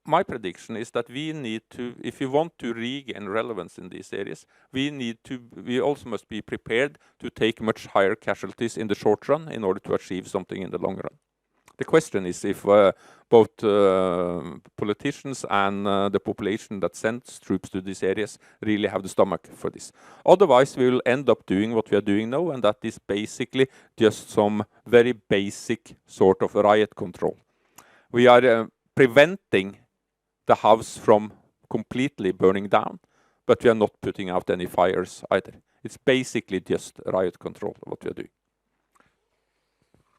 My prediction is that we need to, if we want to regain relevance in these areas, we also must be prepared to take much higher casualties in the short run in order to achieve something in the long run. The question is if both politicians and the population that sends troops to these areas really have the stomach for this. Otherwise, we will end up doing what we are doing now, and that is basically just some very basic sort of riot control. We are preventing the house from completely burning down, but we are not putting out any fires either. It's basically just riot control, what we are doing.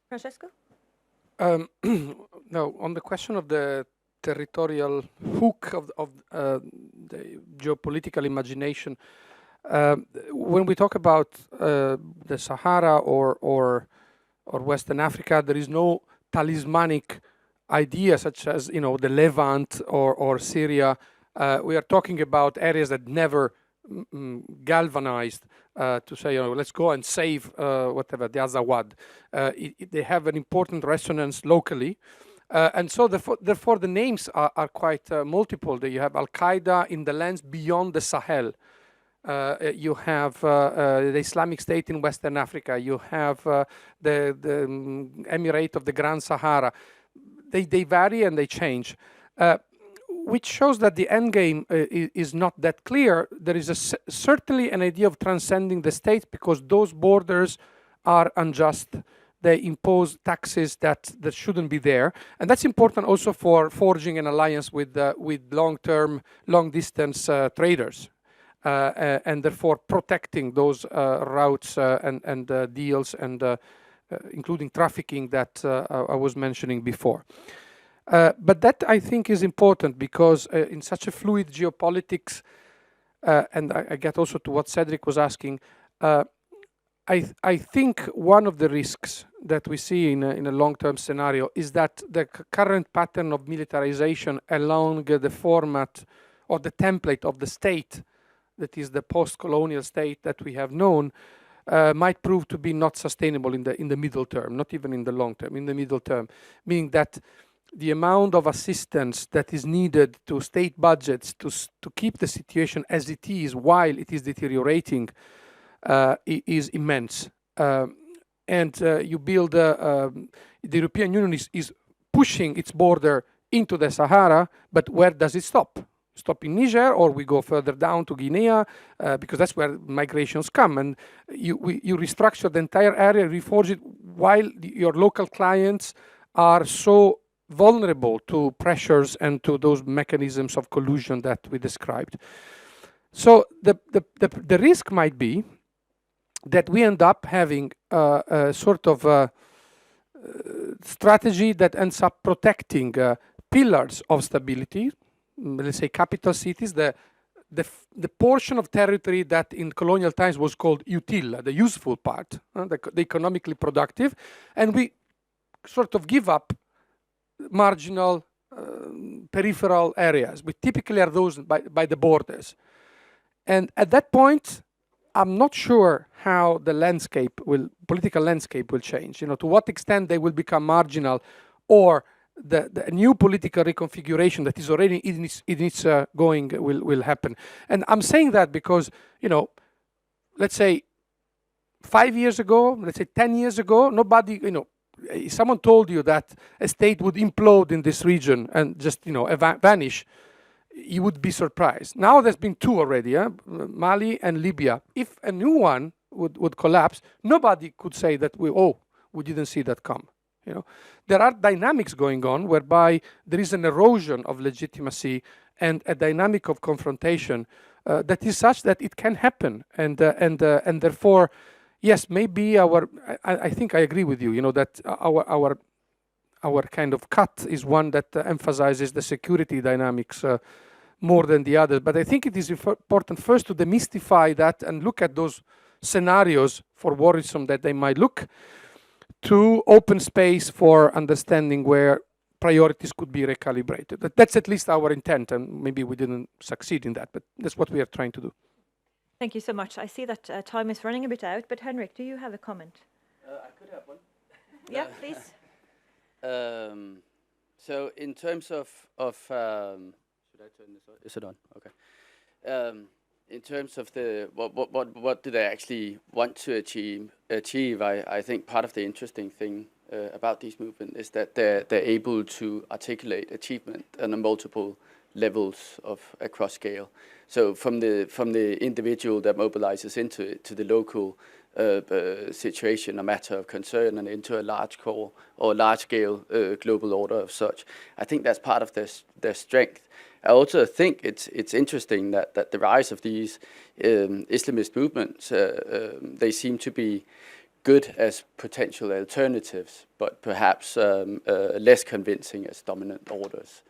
Francesco? Now, on the question of the territorial hook of the geopolitical imagination, when we talk about the Sahara or Western Africa, there is no talismanic idea such as the Levant or Syria. We are talking about areas that never galvanized to say, let's go and save whatever, the Azawad. They have an important resonance locally. And so therefore the names are quite multiple. You have Al-Qaeda in the lands beyond the Sahel. You have the Islamic State in Western Africa. You have the Emirate of the Grand Sahara. They vary and they change. Which shows that the end game is not that clear. There is certainly an idea of transcending the states because those borders are unjust. They impose taxes that shouldn't be there. And that's important also for forging an alliance with long-term, long-distance traders. And therefore protecting those routes and deals and including trafficking that I was mentioning before. But that, I think, is important because in such a fluid geopolitics, and I get also to what Cedric was asking, I think one of the risks that we see in a long-term scenario is that the current pattern of militarization along the format or the template of the state, that is the post-colonial state that we have known, might prove to be not sustainable in the middle term, not even in the long term, in the middle term, meaning that the amount of assistance that is needed to state budgets to keep the situation as it is while it is deteriorating is immense. And you build, the European Union is pushing its border into the Sahara, but where does it stop? Stop in Niger, or we go further down to Guinea, because that's where migrations come. And you restructure the entire area, reforge it, while your local clients are so vulnerable to pressures and to those mechanisms of collusion that we described. So the risk might be that we end up having a sort of a strategy that ends up protecting pillars of stability, let's say capital cities, the portion of territory that in colonial times was called utile, the useful part, the economically productive, and we sort of give up marginal peripheral areas, which typically are those by the borders. And at that point, I'm not sure how the political landscape will change. To what extent they will become marginal, or the new political reconfiguration that is already in its going will happen. And I'm saying that because, let's say 5 years ago, let's say 10 years ago, nobody, if someone told you that a state would implode in this region and just, vanish, you would be surprised. Now there's been two already, Mali and Libya. If a new one would collapse, nobody could say that we didn't see that come. There are dynamics going on whereby there is an erosion of legitimacy and a dynamic of confrontation that is such that it can happen, and therefore, yes, maybe I think I agree with you. That our kind of cut is one that emphasizes the security dynamics more than the others. But I think it is important first to demystify that and look at those scenarios, for worrisome that they might look, to open space for understanding where priorities could be recalibrated. That's at least our intent, and maybe we didn't succeed in that, but that's what we are trying to do. Thank you so much. I see that time is running a bit out, but Henrik, do you have a comment? I could have one. Yeah, please. So in terms of should I turn this on? Is it on? Okay. In terms of the what do they actually want to achieve? I think part of the interesting thing about these movements is that they're able to articulate achievement on a multiple levels of across scale. So from the individual that mobilizes into it to the local situation, a matter of concern, and into a large core or large scale global order of such. I think that's part of their strength. I also think it's interesting that the rise of these Islamist movements, they seem to be good as potential alternatives, but perhaps less convincing as dominant orders.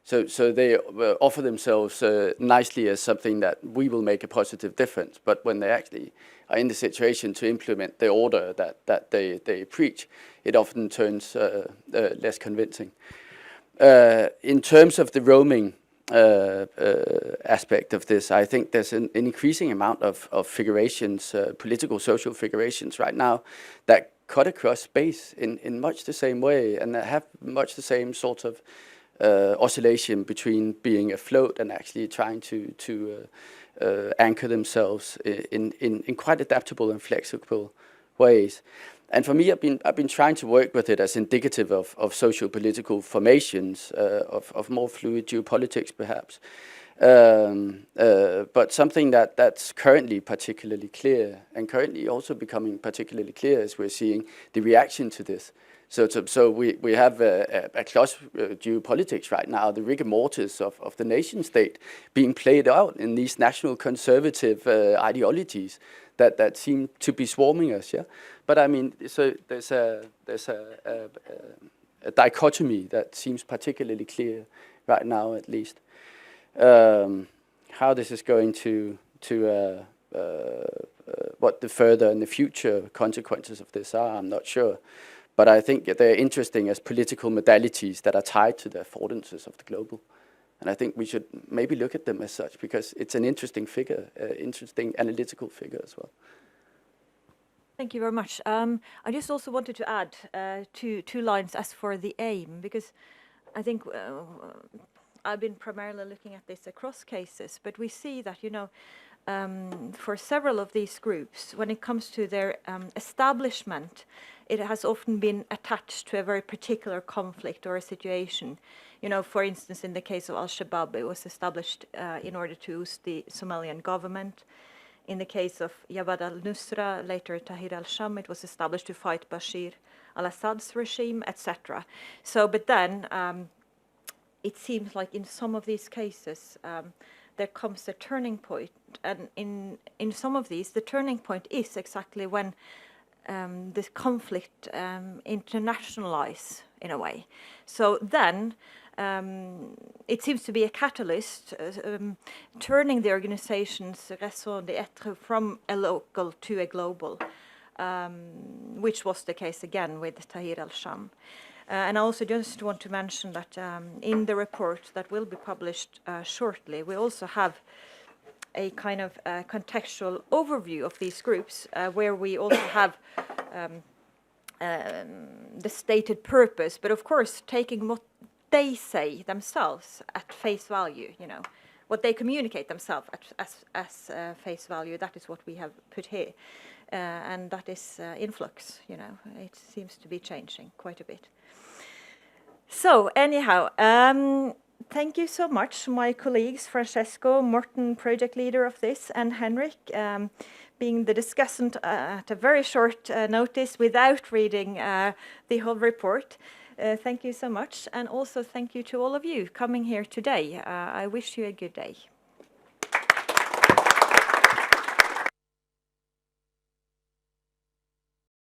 So they offer themselves nicely as something that we will make a positive difference, but when they actually are in the situation to implement the order that they preach, it often turns less convincing. In terms of the roaming aspect of this, I think there's an increasing amount of figurations, political, social figurations right now that cut across space in much the same way and that have much the same sort of oscillation between being afloat and actually trying to anchor themselves in quite adaptable and flexible ways. And for me, I've been trying to work with it as indicative of socio-political formations, of more fluid geopolitics perhaps. But something that's currently particularly clear, and currently also becoming particularly clear as we're seeing the reaction to this. So we have a close geopolitics right now, the rigor mortis of the nation state being played out in these national conservative ideologies that seem to be swarming us. Yeah, but I mean, so there's a dichotomy that seems particularly clear right now, at least. How this is going to what the further and the future consequences of this are, I'm not sure. But I think they're interesting as political modalities that are tied to the affordances of the global. And I think we should maybe look at them as such, because it's an interesting figure, interesting analytical figure as well. Thank you very much. I just also wanted to add two lines as for the aim, because I think I've been primarily looking at this across cases, but we see that, you know, for several of these groups, when it comes to their establishment, it has often been attached to a very particular conflict or a situation. You know, for instance, in the case of Al-Shabaab, it was established in order to oust the Somalian government. In the case of Jabhat al-Nusra, later Tahrir al-Sham, it was established to fight Bashir al-Assad's regime, etc. So, but then it seems like in some of these cases, there comes a turning point, and in some of these, the turning point is exactly when this conflict internationalize in a way. So then it seems to be a catalyst, turning the organization's raison d'être from a local to a global, which was the case again with Tahrir al-Sham. And I also just want to mention that in the report that will be published shortly, we also have a kind of contextual overview of these groups, where we also have the stated purpose, but of course taking what they say themselves at face value, you know, what they communicate themselves as face value. That is what we have put here, and that is in flux. You know, it seems to be changing quite a bit. So anyhow, thank you so much, my colleagues, Francesco, Morten, project leader of this, and Henrik, being the discussant at a very short notice without reading the whole report. Thank you so much, and also thank you to all of you coming here today. I wish you a good day.